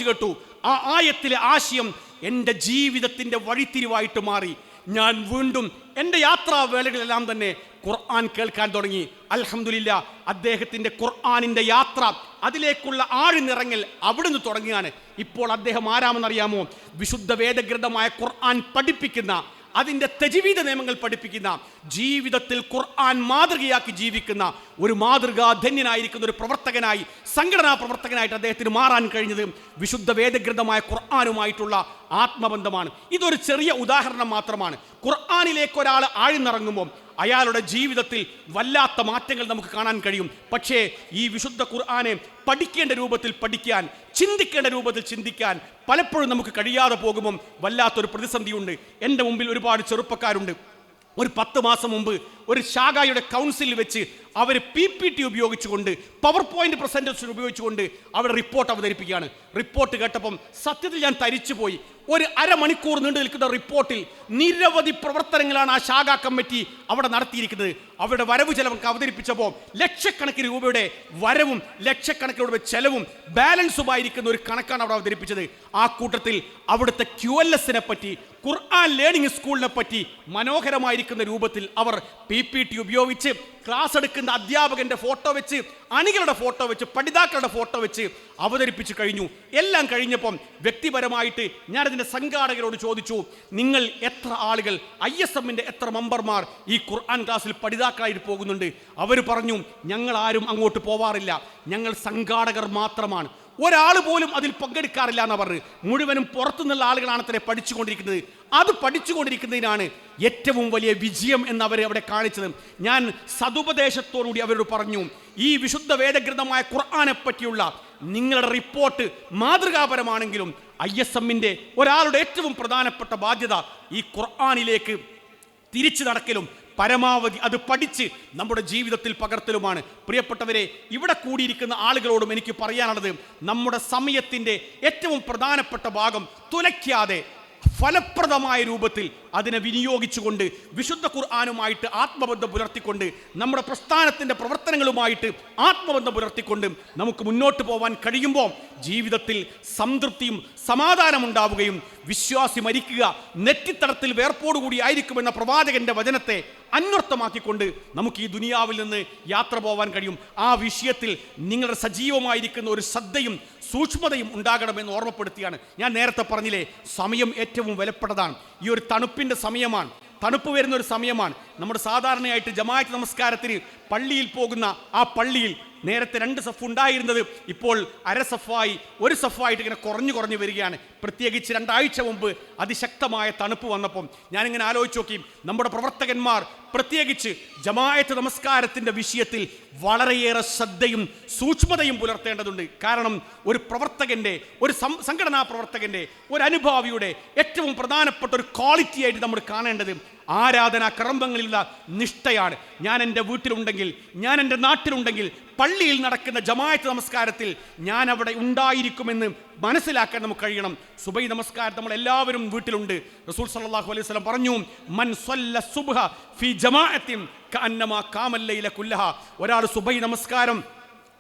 കേട്ടു. ആ ആയത്തിലെ ആശയം എൻ്റെ ജീവിതത്തിൻ്റെ വഴിത്തിരിവായിട്ട് മാറി. ഞാൻ വീണ്ടും എൻ്റെ യാത്രാവേളകളിലെല്ലാം തന്നെ ഖുർആൻ കേൾക്കാൻ തുടങ്ങി. അൽഹംദുലില്ലാ, അദ്ദേഹത്തിൻ്റെ ഖുർആനിൻ്റെ യാത്ര, അതിലേക്കുള്ള ആഴ്ന്നിറങ്ങൽ അവിടുന്ന് തുടങ്ങുകയാണ്. ഇപ്പോൾ അദ്ദേഹം ആരാമെന്നറിയാമോ? വിശുദ്ധ വേദഗ്രന്ഥമായ ഖുർആൻ പഠിപ്പിക്കുന്ന, അതിൻ്റെ തജ്വീദ് നിയമങ്ങൾ പഠിപ്പിക്കുന്ന, ജീവിതത്തിൽ ഖുർആൻ മാതൃകയാക്കി ജീവിക്കുന്ന ഒരു മാതൃകാധന്യനായിരിക്കുന്ന ഒരു പ്രവർത്തകനായി, സംഘടനാ പ്രവർത്തകനായിട്ട് അദ്ദേഹത്തിന് മാറാൻ കഴിഞ്ഞത് വിശുദ്ധ വേദഗ്രന്ഥമായ ഖുർആനുമായിട്ടുള്ള ആത്മബന്ധമാണ്. ഇതൊരു ചെറിയ ഉദാഹരണം മാത്രമാണ്. ഖുർആനിലേക്ക് ഒരാൾ ആഴ്ന്നിറങ്ങുമ്പോൾ അയാളുടെ ജീവിതത്തിൽ വല്ലാത്ത മാറ്റങ്ങൾ നമുക്ക് കാണാൻ കഴിയും. പക്ഷേ ഈ വിശുദ്ധ ഖുർആനെ പഠിക്കേണ്ട രൂപത്തിൽ പഠിക്കാൻ, ചിന്തിക്കേണ്ട രൂപത്തിൽ ചിന്തിക്കാൻ പലപ്പോഴും നമുക്ക് കഴിയാതെ പോകുമ്പം വല്ലാത്തൊരു പ്രതിസന്ധിയുണ്ട്. എൻ്റെ മുമ്പിൽ ഒരുപാട് ചെറുപ്പക്കാരുണ്ട്. ഒരു 10 മാസം മുമ്പ് ഒരു ശാഖയുടെ കൗൺസിലിൽ വെച്ച് അവർ PPT ഉപയോഗിച്ചുകൊണ്ട്, പവർ പോയിന്റ് പ്രസന്റേഷൻ ഉപയോഗിച്ചുകൊണ്ട് അവിടെ റിപ്പോർട്ട് അവതരിപ്പിക്കുകയാണ്. റിപ്പോർട്ട് കേട്ടപ്പം സത്യത്തിൽ ഞാൻ തരിച്ചുപോയി. ഒരു അരമണിക്കൂർ നീണ്ടു നിൽക്കുന്ന റിപ്പോർട്ടിൽ നിരവധി പ്രവർത്തനങ്ങളാണ് ആ ശാഖാ കമ്മിറ്റി അവിടെ നടത്തിയിരിക്കുന്നത്. അവരുടെ വരവ് ചെലവൊക്കെ അവതരിപ്പിച്ചപ്പോൾ ലക്ഷക്കണക്കിന് രൂപയുടെ വരവും ലക്ഷക്കണക്കിന് രൂപയുടെ ചെലവും ബാലൻസുമായിരിക്കുന്ന ഒരു കണക്കാണ് അവിടെ അവതരിപ്പിച്ചത്. ആ കൂട്ടത്തിൽ അവിടുത്തെ QLSനെ പറ്റി, ഖുർആൻ ലേണിംഗ് സ്കൂളിനെ പറ്റി മനോഹരമായിരിക്കുന്ന രൂപത്തിൽ അവർ PPT ഉപയോഗിച്ച് ക്ലാസ് എടുക്കുന്ന അധ്യാപകന്റെ ഫോട്ടോ വെച്ച്, അണികളുടെ ഫോട്ടോ വെച്ച്, പഠിതാക്കളുടെ ഫോട്ടോ വെച്ച് അവതരിപ്പിച്ചു കഴിഞ്ഞു. എല്ലാം കഴിഞ്ഞപ്പം വ്യക്തിപരമായിട്ട് ഞാനതിൻ്റെ സംഘാടകരോട് ചോദിച്ചു, നിങ്ങൾ എത്ര ആളുകൾ, ISMന്റെ എത്ര മെമ്പർമാർ ഈ ഖുർആൻ ക്ലാസ്സിൽ പഠിതാക്കളായിട്ട് പോകുന്നുണ്ട്? അവർ പറഞ്ഞു, ഞങ്ങൾ ആരും അങ്ങോട്ട് പോവാറില്ല, ഞങ്ങൾ സംഘാടകർ മാത്രമാണ്, ഒരാൾ പോലും അതിൽ പങ്കെടുക്കാറില്ല എന്ന് പറഞ്ഞു. മുഴുവനും പുറത്തുനിന്നുള്ള ആളുകളാണ് അത്ര പഠിച്ചുകൊണ്ടിരിക്കുന്നത്. അത് പഠിച്ചുകൊണ്ടിരിക്കുന്നതിനാണ് ഏറ്റവും വലിയ വിജയം എന്ന് അവർ അവിടെ കാണിച്ചത്. ഞാൻ സതുപദേശത്തോടുകൂടി അവരോട് പറഞ്ഞു, ഈ വിശുദ്ധ വേദഗ്രന്ഥമായ ഖുർആനെ പറ്റിയുള്ള നിങ്ങളുടെ റിപ്പോർട്ട് മാതൃകാപരമാണെങ്കിലും ISMന്റെ ഒരാളുടെ ഏറ്റവും പ്രധാനപ്പെട്ട ബാധ്യത ഈ ഖുർആനിലേക്ക് തിരിച്ചു നടക്കലും പരമാവധി അത് പഠിച്ച് നമ്മുടെ ജീവിതത്തിൽ പകർത്തലുമാണ്. പ്രിയപ്പെട്ടവരെ, ഇവിടെ കൂടിയിരിക്കുന്ന ആളുകളോടും എനിക്ക് പറയാനുള്ളത്, നമ്മുടെ സമയത്തിൻ്റെ ഏറ്റവും പ്രധാനപ്പെട്ട ഭാഗം തുലയ്ക്കാതെ ഫലപ്രദമായ രൂപത്തിൽ അതിനെ വിനിയോഗിച്ചുകൊണ്ട് വിശുദ്ധ ഖുർആനുമായിട്ട് ആത്മബന്ധം പുലർത്തിക്കൊണ്ട് നമ്മുടെ പ്രസ്ഥാനത്തിൻ്റെ പ്രവർത്തനങ്ങളുമായിട്ട് ആത്മബന്ധം പുലർത്തിക്കൊണ്ട് നമുക്ക് മുന്നോട്ട് പോകാൻ കഴിയുമ്പോൾ ജീവിതത്തിൽ സംതൃപ്തിയും സമാധാനമുണ്ടാവുകയും വിശ്വാസി മരിക്കുക നെറ്റിത്തടത്തിൽ വേർപ്പോടുകൂടി ആയിരിക്കുമെന്ന പ്രവാചകന്റെ വചനത്തെ അന്വർത്ഥമാക്കിക്കൊണ്ട് നമുക്ക് ഈ ദുനിയാവിൽ നിന്ന് യാത്ര പോകാൻ കഴിയും. ആ വിഷയത്തിൽ നിങ്ങളുടെ സജീവമായിരിക്കുന്ന ഒരു ശ്രദ്ധയും സൂക്ഷ്മതയും ഉണ്ടാകണമെന്ന് ഓർമ്മപ്പെടുത്തിയാണ്. ഞാൻ നേരത്തെ പറഞ്ഞില്ലേ, സമയം ഏറ്റവും വിലപ്പെട്ടതാണ്. ഈ ഒരു തണുപ്പിൻ്റെ സമയമാണ്, തണുപ്പ് വരുന്ന ഒരു സമയമാണ്. നമ്മുടെ സാധാരണയായിട്ട് ജമാഅത്ത് നമസ്കാരത്തിന് പള്ളിയിൽ പോകുന്ന ആ പള്ളിയിൽ നേരത്തെ 2 സഫ് ഉണ്ടായിരുന്നത് ഇപ്പോൾ അര സഫായി 1 സഫായിട്ട് ഇങ്ങനെ കുറഞ്ഞു വരികയാണ്. പ്രത്യേകിച്ച് 2 ആഴ്ച മുമ്പ് അതിശക്തമായ തണുപ്പ് വന്നപ്പം ഞാനിങ്ങനെ ആലോചിച്ച് നോക്കി, നമ്മുടെ പ്രവർത്തകന്മാർ പ്രത്യേകിച്ച് ജമാഅത്ത് നമസ്കാരത്തിൻ്റെ വിഷയത്തിൽ വളരെയേറെ ശ്രദ്ധയും സൂക്ഷ്മതയും പുലർത്തേണ്ടതുണ്ട്. കാരണം ഒരു പ്രവർത്തകൻ്റെ, ഒരു സംഘടനാ പ്രവർത്തകൻ്റെ, ഒരു അനുഭാവിയുടെ ഏറ്റവും പ്രധാനപ്പെട്ട ഒരു ക്വാളിറ്റി ആയിട്ട് നമ്മൾ കാണേണ്ടത് ആരാധനാ കർമ്മങ്ങളിലുള്ള നിഷ്ഠയാണ്. ഞാൻ എൻ്റെ വീട്ടിലുണ്ടെങ്കിൽ, ഞാൻ എൻ്റെ നാട്ടിലുണ്ടെങ്കിൽ, പള്ളിയിൽ നടക്കുന്ന ജമാഅത്ത് നമസ്കാരത്തിൽ ഞാൻ അവിടെ ഉണ്ടായിരിക്കുമെന്ന് മനസ്സിലാക്കാൻ നമുക്ക് കഴിയണം. സുബഹി നമസ്കാരം നമ്മൾ എല്ലാവരും വീട്ടിലുണ്ട്. റസൂൽ സല്ലല്ലാഹു അലൈഹി വസല്ലം പറഞ്ഞു, മൻ സ്വല്ല സുബ്ഹ ഫി ജമാഅത്തിൻ കഅന്നമാ ഖാമൽ ലൈല കുല്ലഹ. ഒരാൾ സുബഹി നമസ്കാരം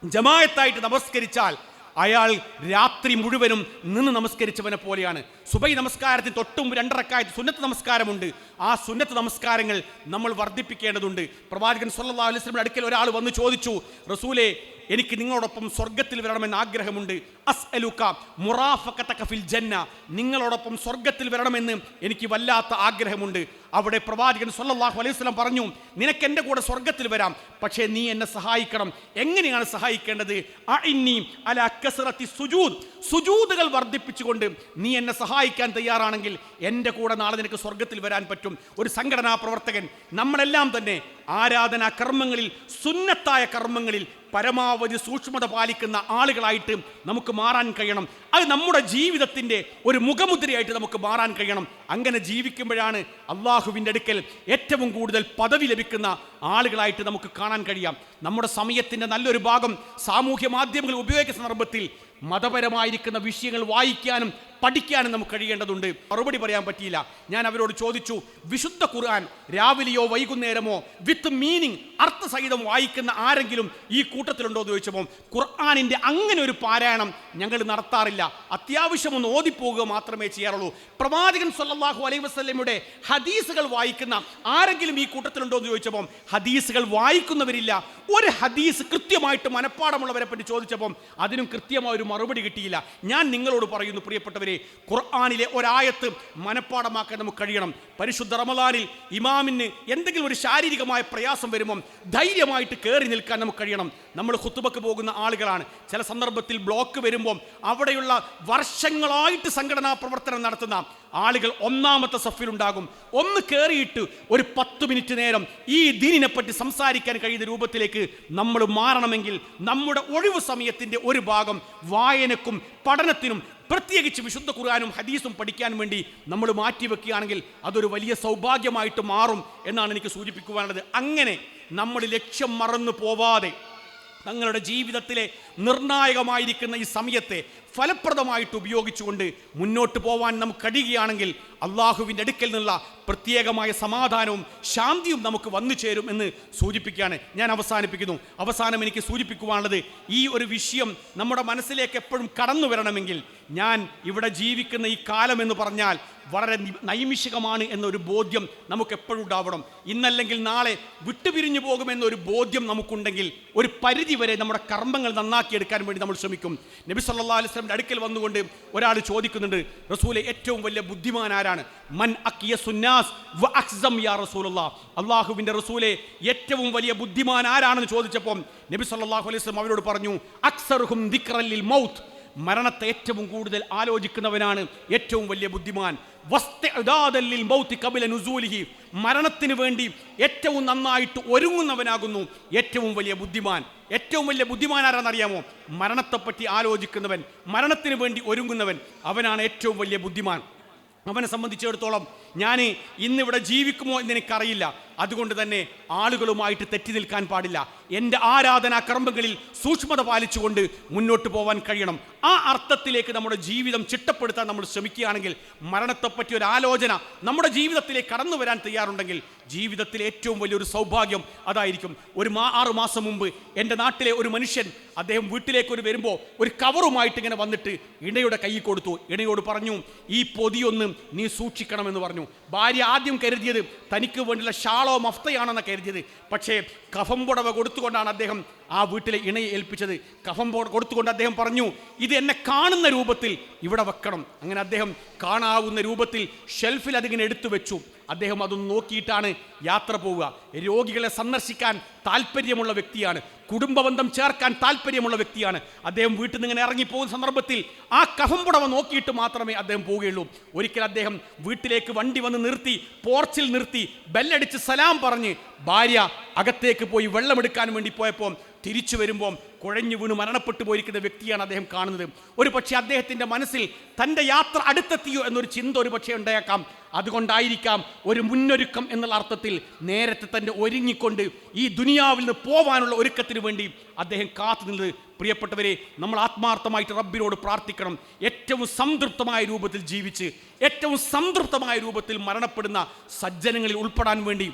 ജമാഅത്തായിട്ട് നമസ്കരിച്ചാൽ അയാൾ രാത്രി മുഴുവനും നിന്ന് നമസ്കരിച്ചവനെ പോലെയാണ്. സുബഹി നമസ്കാരത്തിന് തൊട്ടും 2 റക്അത്ത് സുന്നത്ത് നമസ്കാരമുണ്ട്. ആ സുന്നത്ത് നമസ്കാരങ്ങൾ നമ്മൾ വർദ്ധിപ്പിക്കേണ്ടതുണ്ട്. പ്രവാചകൻ സല്ലല്ലാഹു അലൈഹി വസല്ലം അടുക്കൽ ഒരാൾ വന്ന് ചോദിച്ചു, റസൂലേ, എനിക്ക് നിങ്ങളോടൊപ്പം സ്വർഗത്തിൽ വരണമെന്ന് ആഗ്രഹമുണ്ട്. അസ്അലുക മുറാഫഖതക ഫിൽ ജന്ന, നിങ്ങളോടൊപ്പം സ്വർഗത്തിൽ വരണമെന്ന് എനിക്ക് വല്ലാത്ത ആഗ്രഹമുണ്ട്. അവിടെ പ്രവാചകൻ സല്ലല്ലാഹു അലൈഹി വസല്ലം പറഞ്ഞു, നിനക്ക് എൻ്റെ കൂടെ സ്വർഗത്തിൽ വരാം, പക്ഷേ നീ എന്നെ സഹായിക്കണം. എങ്ങനെയാണ് സഹായിക്കേണ്ടത്? അഇന്നി അലാ കസ്റത്തി സുജൂദ്, സുജൂദുകൾ വർദ്ധിപ്പിച്ചുകൊണ്ട് നീ എന്നെ സഹായിക്കാൻ തയ്യാറാണെങ്കിൽ എൻ്റെ കൂടെ നാളെ നിനക്ക് സ്വർഗത്തിൽ വരാൻ പറ്റും. ഒരു സംഘടനാ പ്രവർത്തകൻ, നമ്മളെല്ലാം തന്നെ ആരാധനാ കർമ്മങ്ങളിൽ, സുന്നത്തായ കർമ്മങ്ങളിൽ പരമാവധി സൂക്ഷ്മത പാലിക്കുന്ന ആളുകളായിട്ട് നമുക്ക് മാറാൻ കഴിയണം. അത് നമ്മുടെ ജീവിതത്തിൻ്റെ ഒരു മുഖമുദ്രയായിട്ട് നമുക്ക് മാറാൻ കഴിയണം. അങ്ങനെ ജീവിക്കുമ്പോഴാണ് അള്ളാഹുവിൻ്റെ അടുക്കൽ ഏറ്റവും കൂടുതൽ പദവി ലഭിക്കുന്ന ആളുകളായിട്ട് നമുക്ക് കാണാൻ കഴിയാം. നമ്മുടെ സമയത്തിൻ്റെ നല്ലൊരു ഭാഗം സാമൂഹ്യ മാധ്യമങ്ങൾ ഉപയോഗിക്കുന്ന സന്ദർഭത്തിൽ മതപരമായിരിക്കുന്ന വിഷയങ്ങൾ വായിക്കാനും പഠിക്കാനും നമുക്ക് കഴിയേണ്ടതുണ്ട്. മറുപടി പറയാൻ പറ്റിയില്ല. ഞാൻ അവരോട് ചോദിച്ചു, വിശുദ്ധ ഖുർആൻ രാവിലെയോ വൈകുന്നേരമോ വിത്ത് മീനിങ്, അർത്ഥസഹിതം വായിക്കുന്ന ആരെങ്കിലും ഈ കൂട്ടത്തിലുണ്ടോ എന്ന് ചോദിച്ചപ്പോൾ ഖുർആനിൻ്റെ അങ്ങനെ ഒരു പാരായണം ഞങ്ങൾ നടത്താറില്ല, അത്യാവശ്യം ഒന്ന് ഓതിപ്പോവുക മാത്രമേ ചെയ്യാറുള്ളൂ. പ്രവാചകൻ സല്ലല്ലാഹു അലൈഹി വസല്ലമയുടെ ഹദീസുകൾ വായിക്കുന്ന ആരെങ്കിലും ഈ കൂട്ടത്തിലുണ്ടോ എന്ന് ചോദിച്ചപ്പോൾ ഹദീസുകൾ വായിക്കുന്നവരില്ല. ഒരു ഹദീസ് കൃത്യമായിട്ട് മനഃപ്പാടമുള്ളവരെ പറ്റി ചോദിച്ചപ്പം അതിനും കൃത്യമായ ഒരു മറുപടി കിട്ടിയില്ല. ഞാൻ നിങ്ങളോട് പറയുന്നു പ്രിയപ്പെട്ടവരെ, ഖുർആനിലെ ഒരായത്ത് മനഃപ്പാടമാക്കാൻ നമുക്ക് കഴിയണം. പരിശുദ്ധ റമളാനിൽ ഇമാമിന് എന്തെങ്കിലും ഒരു ശാരീരികമായ പ്രയാസം വരുമ്പം ധൈര്യമായിട്ട് കയറി നിൽക്കാൻ നമുക്ക് കഴിയണം. നമ്മൾ ഖുതുബക്ക് പോകുന്ന ആളുകളാണ്. ചില സന്ദർഭത്തിൽ ബ്ലോക്ക് വരുമ്പം അവിടെയുള്ള വർഷങ്ങളായിട്ട് സംഘടനാ പ്രവർത്തനം നടത്തുന്ന ആളുകൾ 1-ാമത്തെ സഫിലുണ്ടാകും. ഒന്ന് കയറിയിട്ട് ഒരു 10 മിനിറ്റ് നേരം ഈ ദീനിനെ പറ്റി സംസാരിക്കാൻ കഴിയുന്ന രൂപത്തിലേക്ക് നമ്മൾ മാറണമെങ്കിൽ നമ്മുടെ ഒഴിവ് സമയത്തിൻ്റെ ഒരു ഭാഗം വായനക്കും പഠനത്തിനും, പ്രത്യേകിച്ച് വിശുദ്ധ ഖുർആനും ഹദീസും പഠിക്കാൻ വേണ്ടി നമ്മൾ മാറ്റിവെക്കുകയാണെങ്കിൽ അതൊരു വലിയ സൗഭാഗ്യമായിട്ട് മാറും എന്നാണ് എനിക്ക് സൂചിപ്പിക്കുവാനുള്ളത്. അങ്ങനെ നമ്മൾ ലക്ഷ്യം മറന്നു പോവാതെ തങ്ങളുടെ ജീവിതത്തിലെ നിർണായകമായിരിക്കുന്ന ഈ സമയത്തെ ഫലപ്രദമായിട്ട് ഉപയോഗിച്ചുകൊണ്ട് മുന്നോട്ട് പോകാൻ നമുക്ക് കഴിയുകയാണെങ്കിൽ അള്ളാഹുവിൻ്റെ അടുക്കൽ നിന്നുള്ള പ്രത്യേകമായ സമാധാനവും ശാന്തിയും നമുക്ക് വന്നു ചേരും എന്ന് സൂചിപ്പിക്കുകയാണ്. ഞാൻ അവസാനിപ്പിക്കുന്നു. അവസാനം എനിക്ക് സൂചിപ്പിക്കുവാനുള്ളത്, ഈ ഒരു വിഷയം നമ്മുടെ മനസ്സിലേക്ക് എപ്പോഴും കടന്നു വരണമെങ്കിൽ ഞാൻ ഇവിടെ ജീവിക്കുന്ന ഈ കാലം എന്ന് പറഞ്ഞാൽ വളരെ നൈമിഷികമാണ് എന്നൊരു ബോധ്യം നമുക്ക് എപ്പോഴും ഉണ്ടാവണം. ഇന്നല്ലെങ്കിൽ നാളെ വിട്ടുപിരിഞ്ഞു പോകുമെന്നൊരു ബോധ്യം നമുക്കുണ്ടെങ്കിൽ ഒരു പരിധി വരെ നമ്മുടെ കർമ്മങ്ങൾ നന്നാക്കിയെടുക്കാൻ വേണ്ടി നമ്മൾ ശ്രമിക്കും. നബി സല്ലല്ലാഹു അലൈഹി വസല്ലം അടുക്കൽ വന്നുകൊണ്ട് ഒരാൾ ചോദിക്കുന്നുണ്ട്, റസൂലെ, ഏറ്റവും വലിയ ബുദ്ധിമാൻ ആരാണ്? മൻ അഖിയസുന്നാസ് വ അഖ്സം യാ റസൂലുള്ളാഹ്. അല്ലാഹുവിൻ്റെ റസൂലെ, ഏറ്റവും വലിയ ബുദ്ധിമാൻ ആരാണെന്ന് ചോദിച്ചപ്പോൾ നബി സല്ലല്ലാഹു അലൈഹി വസല്ലം അവരോട് പറഞ്ഞു, അക്സറുഹും ദിക്റൻ ലിൽ മൗത്ത്. മരണത്തെ ഏറ്റവും കൂടുതൽ ആലോചിക്കുന്നവനാണ് ഏറ്റവും വലിയ ബുദ്ധിമാൻ. വസ്തിഅദാദൻ ലിൽ മൗത്തി ഖബല നുസൂലിഹി. മരണത്തിന് വേണ്ടി ഏറ്റവും നന്നായിട്ട് ഒരുങ്ങുന്നവനാകുന്നു ഏറ്റവും വലിയ ബുദ്ധിമാൻ. ഏറ്റവും വലിയ ബുദ്ധിമാൻ ആരാണെന്നറിയാമോ? മരണത്തെപ്പറ്റി ആലോചിക്കുന്നവൻ, മരണത്തിന് വേണ്ടി ഒരുങ്ങുന്നവൻ, അവനാണ് ഏറ്റവും വലിയ ബുദ്ധിമാൻ. അവനെ സംബന്ധിച്ചിടത്തോളം ഞാൻ ഇന്നിവിടെ ജീവിക്കുമോ എന്ന് എനിക്കറിയില്ല. അതുകൊണ്ട് തന്നെ ആളുകളുമായിട്ട് തെറ്റി നിൽക്കാൻ പാടില്ല. എൻ്റെ ആരാധനാ കർമ്മങ്ങളിൽ സൂക്ഷ്മത പാലിച്ചുകൊണ്ട് മുന്നോട്ട് പോകാൻ കഴിയണം. ആ അർത്ഥത്തിലേക്ക് നമ്മുടെ ജീവിതം ചിട്ടപ്പെടുത്താൻ നമ്മൾ ശ്രമിക്കുകയാണെങ്കിൽ, മരണത്തെപ്പറ്റി ഒരു ആലോചന നമ്മുടെ ജീവിതത്തിലേക്ക് കടന്നു വരാൻ തയ്യാറുണ്ടെങ്കിൽ, ജീവിതത്തിലെ ഏറ്റവും വലിയൊരു സൗഭാഗ്യം അതായിരിക്കും. 6 മാസം മുമ്പ് എൻ്റെ നാട്ടിലെ ഒരു മനുഷ്യൻ, അദ്ദേഹം വീട്ടിലേക്ക് വരുമ്പോൾ ഒരു കവറുമായിട്ട് ഇങ്ങനെ വന്നിട്ട് ഇണയുടെ കൈ കൊടുത്തു. ഇണയോട് പറഞ്ഞു, ഈ പൊതിയൊന്ന് നീ സൂക്ഷിക്കണമെന്ന് പറഞ്ഞു. ഭാര്യ ആദ്യം കരുതിയത് തനിക്ക് വേണ്ടിയുള്ള ഷാളോ മഫ്തയാണെന്ന് കരുതിയത്. പക്ഷേ കഫം പുടവ കൊടുത്തുകൊണ്ടാണ് അദ്ദേഹം ആ വീട്ടിലെ ഇണയെ ഏൽപ്പിച്ചത്. കഫം കൊടുത്തുകൊണ്ട് അദ്ദേഹം പറഞ്ഞു, ഇത് എന്നെ കാണുന്ന രൂപത്തിൽ ഇവിടെ വെക്കണം. അങ്ങനെ അദ്ദേഹം കാണാവുന്ന രൂപത്തിൽ ഷെൽഫിൽ അതിങ്ങനെ എടുത്തു വെച്ചു. അദ്ദേഹം അതൊന്ന് നോക്കിയിട്ടാണ് യാത്ര പോവുക. രോഗികളെ സന്ദർശിക്കാൻ താല്പര്യമുള്ള വ്യക്തിയാണ്, കുടുംബബന്ധം ചേർക്കാൻ താല്പര്യമുള്ള വ്യക്തിയാണ്. അദ്ദേഹം വീട്ടിൽ നിന്ന് ഇങ്ങനെ ഇറങ്ങിപ്പോകുന്ന സന്ദർഭത്തിൽ ആ കഫംപുടവ നോക്കിയിട്ട് മാത്രമേ അദ്ദേഹം പോവുകയുള്ളൂ. ഒരിക്കൽ അദ്ദേഹം വീട്ടിലേക്ക് വണ്ടി വന്ന് നിർത്തി, പോർച്ചിൽ നിർത്തി, ബെല്ലടിച്ച് സലാം പറഞ്ഞ് ഭാര്യ അകത്തേക്ക് പോയി വെള്ളമെടുക്കാൻ വേണ്ടി പോയപ്പോൾ തിരിച്ചു വരുമ്പോൾ കുഴഞ്ഞു വീണ് മരണപ്പെട്ടു പോയിരിക്കുന്ന വ്യക്തിയാണ് അദ്ദേഹം കാണുന്നത്. ഒരു പക്ഷേ അദ്ദേഹത്തിൻ്റെ മനസ്സിൽ തൻ്റെ യാത്ര അടുത്തെത്തിയോ എന്നൊരു ചിന്ത ഒരു പക്ഷേ ഉണ്ടായേക്കാം. അതുകൊണ്ടായിരിക്കാം ഒരു മുന്നൊരുക്കം എന്നുള്ള അർത്ഥത്തിൽ നേരത്തെ തന്നെ ഒരുങ്ങിക്കൊണ്ട് ഈ ദുനിയാവിൽ നിന്ന് പോവാനുള്ള ഒരുക്കത്തിന് വേണ്ടി അദ്ദേഹം കാത്തു നിന്നത്. പ്രിയപ്പെട്ടവരെ, നമ്മൾ ആത്മാർത്ഥമായിട്ട് റബ്ബിനോട് പ്രാർത്ഥിക്കണം. ഏറ്റവും സംതൃപ്തമായ രൂപത്തിൽ ജീവിച്ച് ഏറ്റവും സംതൃപ്തമായ രൂപത്തിൽ മരണപ്പെടുന്ന സജ്ജനങ്ങളിൽ ഉൾപ്പെടാൻ വേണ്ടി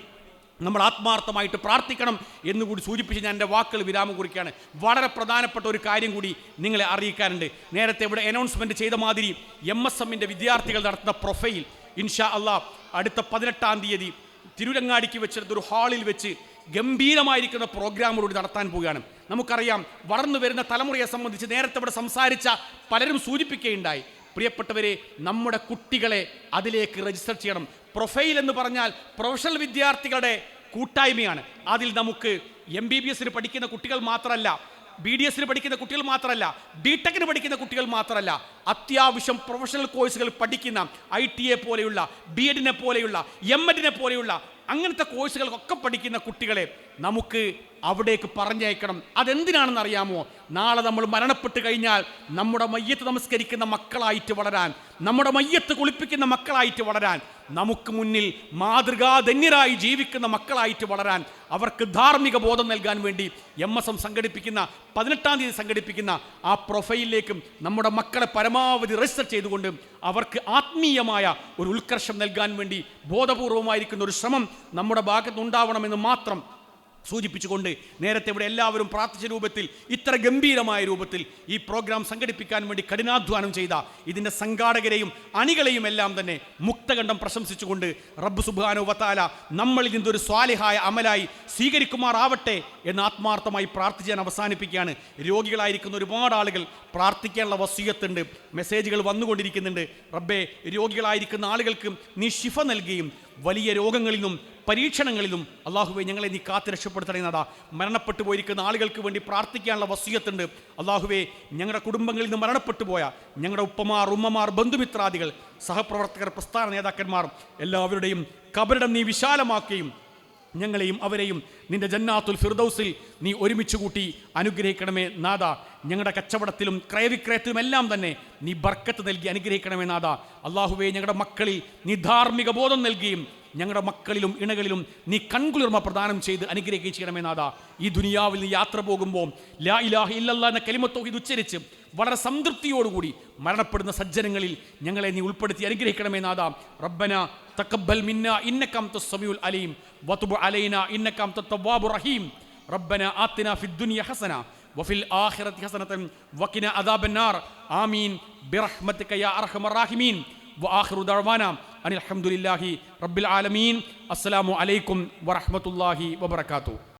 നമ്മൾ ആത്മാർത്ഥമായിട്ട് പ്രാർത്ഥിക്കണം എന്നുകൂടി സൂചിപ്പിച്ച് ഞാൻ എൻ്റെ വാക്കുകൾ വിരാമം കുറിക്കുകയാണ്. വളരെ പ്രധാനപ്പെട്ട ഒരു കാര്യം കൂടി നിങ്ങളെ അറിയിക്കാനുണ്ട്. നേരത്തെ ഇവിടെ അനൗൺസ്മെൻറ്റ് ചെയ്ത മാതിരി MSMൻ്റെ വിദ്യാർത്ഥികൾ നടത്തുന്ന പ്രൊഫൈൽ ഇൻഷാ അള്ളാഹ് അടുത്ത 18-ാം തീയതി തിരുരങ്ങാടിക്ക് വെച്ചെടുത്തൊരു ഹാളിൽ വെച്ച് ഗംഭീരമായിരിക്കുന്ന പ്രോഗ്രാമുകൂടി നടത്താൻ പോവുകയാണ്. നമുക്കറിയാം, വളർന്നു വരുന്ന തലമുറയെ സംബന്ധിച്ച് നേരത്തെ ഇവിടെ സംസാരിച്ച പലരും സൂചിപ്പിക്കുകയുണ്ടായി. പ്രിയപ്പെട്ടവരെ, നമ്മുടെ കുട്ടികളെ അതിലേക്ക് രജിസ്റ്റർ ചെയ്യണം. പ്രൊഫൈൽ എന്ന് പറഞ്ഞാൽ പ്രൊഫഷണൽ വിദ്യാർത്ഥികളുടെ കൂട്ടായ്മയാണ്. അതിൽ നമുക്ക് MBBSന് പഠിക്കുന്ന കുട്ടികൾ മാത്രമല്ല, BDSന് പഠിക്കുന്ന കുട്ടികൾ മാത്രമല്ല, BTECന് പഠിക്കുന്ന കുട്ടികൾ മാത്രമല്ല, അത്യാവശ്യം പ്രൊഫഷണൽ കോഴ്സുകൾ പഠിക്കുന്ന ITA പോലെയുള്ള, BEdനെ പോലെയുള്ള, MEdനെ പോലെയുള്ള അങ്ങനത്തെ കോഴ്സുകൾക്കൊക്കെ പഠിക്കുന്ന കുട്ടികളെ നമുക്ക് അവിടേക്ക് പറഞ്ഞയക്കണം. അതെന്തിനാണെന്ന് അറിയാമോ? നാളെ നമ്മൾ മരണപ്പെട്ട് കഴിഞ്ഞാൽ നമ്മുടെ മയ്യത്ത് നമസ്കരിക്കുന്ന മക്കളായിട്ട് വളരാൻ, നമ്മുടെ മയ്യത്ത് കുളിപ്പിക്കുന്ന മക്കളായിട്ട് വളരാൻ, നമുക്ക് മുന്നിൽ മാതൃകാധന്യരായി ജീവിക്കുന്ന മക്കളായിട്ട് വളരാൻ, അവർക്ക് ധാർമ്മിക ബോധം നൽകാൻ വേണ്ടി MSM സംഘടിപ്പിക്കുന്ന 18-ാം തീയതി സംഘടിപ്പിക്കുന്ന ആ പ്രൊഫൈലിലേക്കും നമ്മുടെ മക്കളെ പരമാവധി രജിസ്റ്റർ ചെയ്തുകൊണ്ട് അവർക്ക് ആത്മീയമായ ഒരു ഉത്കർഷം നൽകാൻ വേണ്ടി ബോധപൂർവമായിരിക്കുന്ന ഒരു ശ്രമം നമ്മുടെ ഭാഗത്തുനിന്നുണ്ടാവണമെന്ന് മാത്രം സൂചിപ്പിച്ചുകൊണ്ട്, നേരത്തെ ഇവിടെ എല്ലാവരും പ്രാർത്ഥിച്ച രൂപത്തിൽ ഇത്ര ഗംഭീരമായ രൂപത്തിൽ ഈ പ്രോഗ്രാം സംഘടിപ്പിക്കാൻ വേണ്ടി കഠിനാധ്വാനം ചെയ്ത ഇതിൻ്റെ സംഘാടകരെയും അണികളെയും എല്ലാം തന്നെ മുക്തകണ്ഠം പ്രശംസിച്ചുകൊണ്ട് റബ്ബ് സുബ്ഹാനഹു വ തആല നമ്മളിൽ നിന്നൊരു സ്വാലിഹായ അമലായി സ്വീകരിക്കുമാറാവട്ടെ എന്ന് ആത്മാർത്ഥമായി പ്രാർത്ഥിച്ച് ഞാൻ അവസാനിപ്പിക്കുകയാണ്. രോഗികളായിരിക്കുന്ന ഒരുപാട് ആളുകൾ പ്രാർത്ഥിക്കാനുള്ള വസിയത്തുണ്ട്, മെസ്സേജുകൾ വന്നുകൊണ്ടിരിക്കുന്നുണ്ട്. റബ്ബേ, രോഗികളായിരിക്കുന്ന ആളുകൾക്ക് നീ ശിഫ നൽകുകയും വലിയ രോഗങ്ങളിൽ നിന്നും പരീക്ഷണങ്ങളിലും അള്ളാഹുവെ ഞങ്ങളെ നീ കാത്ത് രക്ഷപ്പെടുത്തണേന്നതാ. മരണപ്പെട്ടു പോയിരിക്കുന്ന ആളുകൾക്ക് വേണ്ടി പ്രാർത്ഥിക്കാനുള്ള വസിയത്തുണ്ട്. അള്ളാഹുവെ, ഞങ്ങളുടെ കുടുംബങ്ങളിൽ നിന്ന് മരണപ്പെട്ടു പോയ ഞങ്ങളുടെ ഉപ്പമാർ, ഉമ്മമാർ, ബന്ധുമിത്രാദികൾ, സഹപ്രവർത്തകർ, പ്രസ്ഥാന നേതാക്കന്മാർ എല്ലാവരുടെയും ഖബറിടം നീ വിശാലമാക്കുകയും ഞങ്ങളെയും അവരെയും നിന്റെ ജന്നാത്തുൽ ഫിർദൗസിൽ നീ ഒരുമിച്ച് കൂട്ടി അനുഗ്രഹിക്കണമേ നാഥ. ഞങ്ങളുടെ കച്ചവടത്തിലും ക്രയവിക്രയത്തിലും എല്ലാം തന്നെ നീ ബർക്കത്ത് നൽകി അനുഗ്രഹിക്കണമേ നാഥ. അള്ളാഹുവെ, ഞങ്ങളുടെ മക്കളിൽ നീ ധാർമ്മിക ബോധം നൽകുകയും ഞങ്ങളുടെ മക്കളിലും ഇണകളിലും നീ കൺകുളിർമ പ്രദാനം ചെയ്ത് അനുഗ്രഹിക്കുകയും ചെയ്യണമേ നാഥ. ഈ ദുനിയാവിൽ നീ യാത്ര പോകുമ്പോൾ ലാ ഇലാഹ ഇല്ലല്ലാഹ് എന്ന കലിമത്ത് തൗഹീദ് ഉച്ചരിച്ച് വളരെ സംതൃപ്തിയോടുകൂടി മരണപ്പെടുന്ന സജ്ജനങ്ങളിൽ ഞങ്ങളെ നീ ഉൾപ്പെടുത്തി അനുഗ്രഹിക്കണമേ നാഥ. റബ്ബന തഖബ്ബൽ മിന്നാ ഇന്നക അൻതസ് സമീഉൽ അലീം വതുബ് അലൈനാ ഇന്നക അൻതത് തവ്വാബുർ റഹീം. റബ്ബന ആതിനാ ഫിദ് ദുനിയ ഹസന വഫിൽ ആഖിറതി ഹസനതൻ വഖിനാ അദാബൻ നാർ. ആമീൻ ബിറഹ്മതിക യാ അർഹമർ റഹീമീൻ. വആഖിറു ദഅവാനാ അനിൽ ഹംദുലില്ലാഹി റബ്ബിൽ ആലമീൻ. അസ്സലാമു അലൈക്കും വറഹ്മത്തുള്ളാഹി വബറകാതുഹു.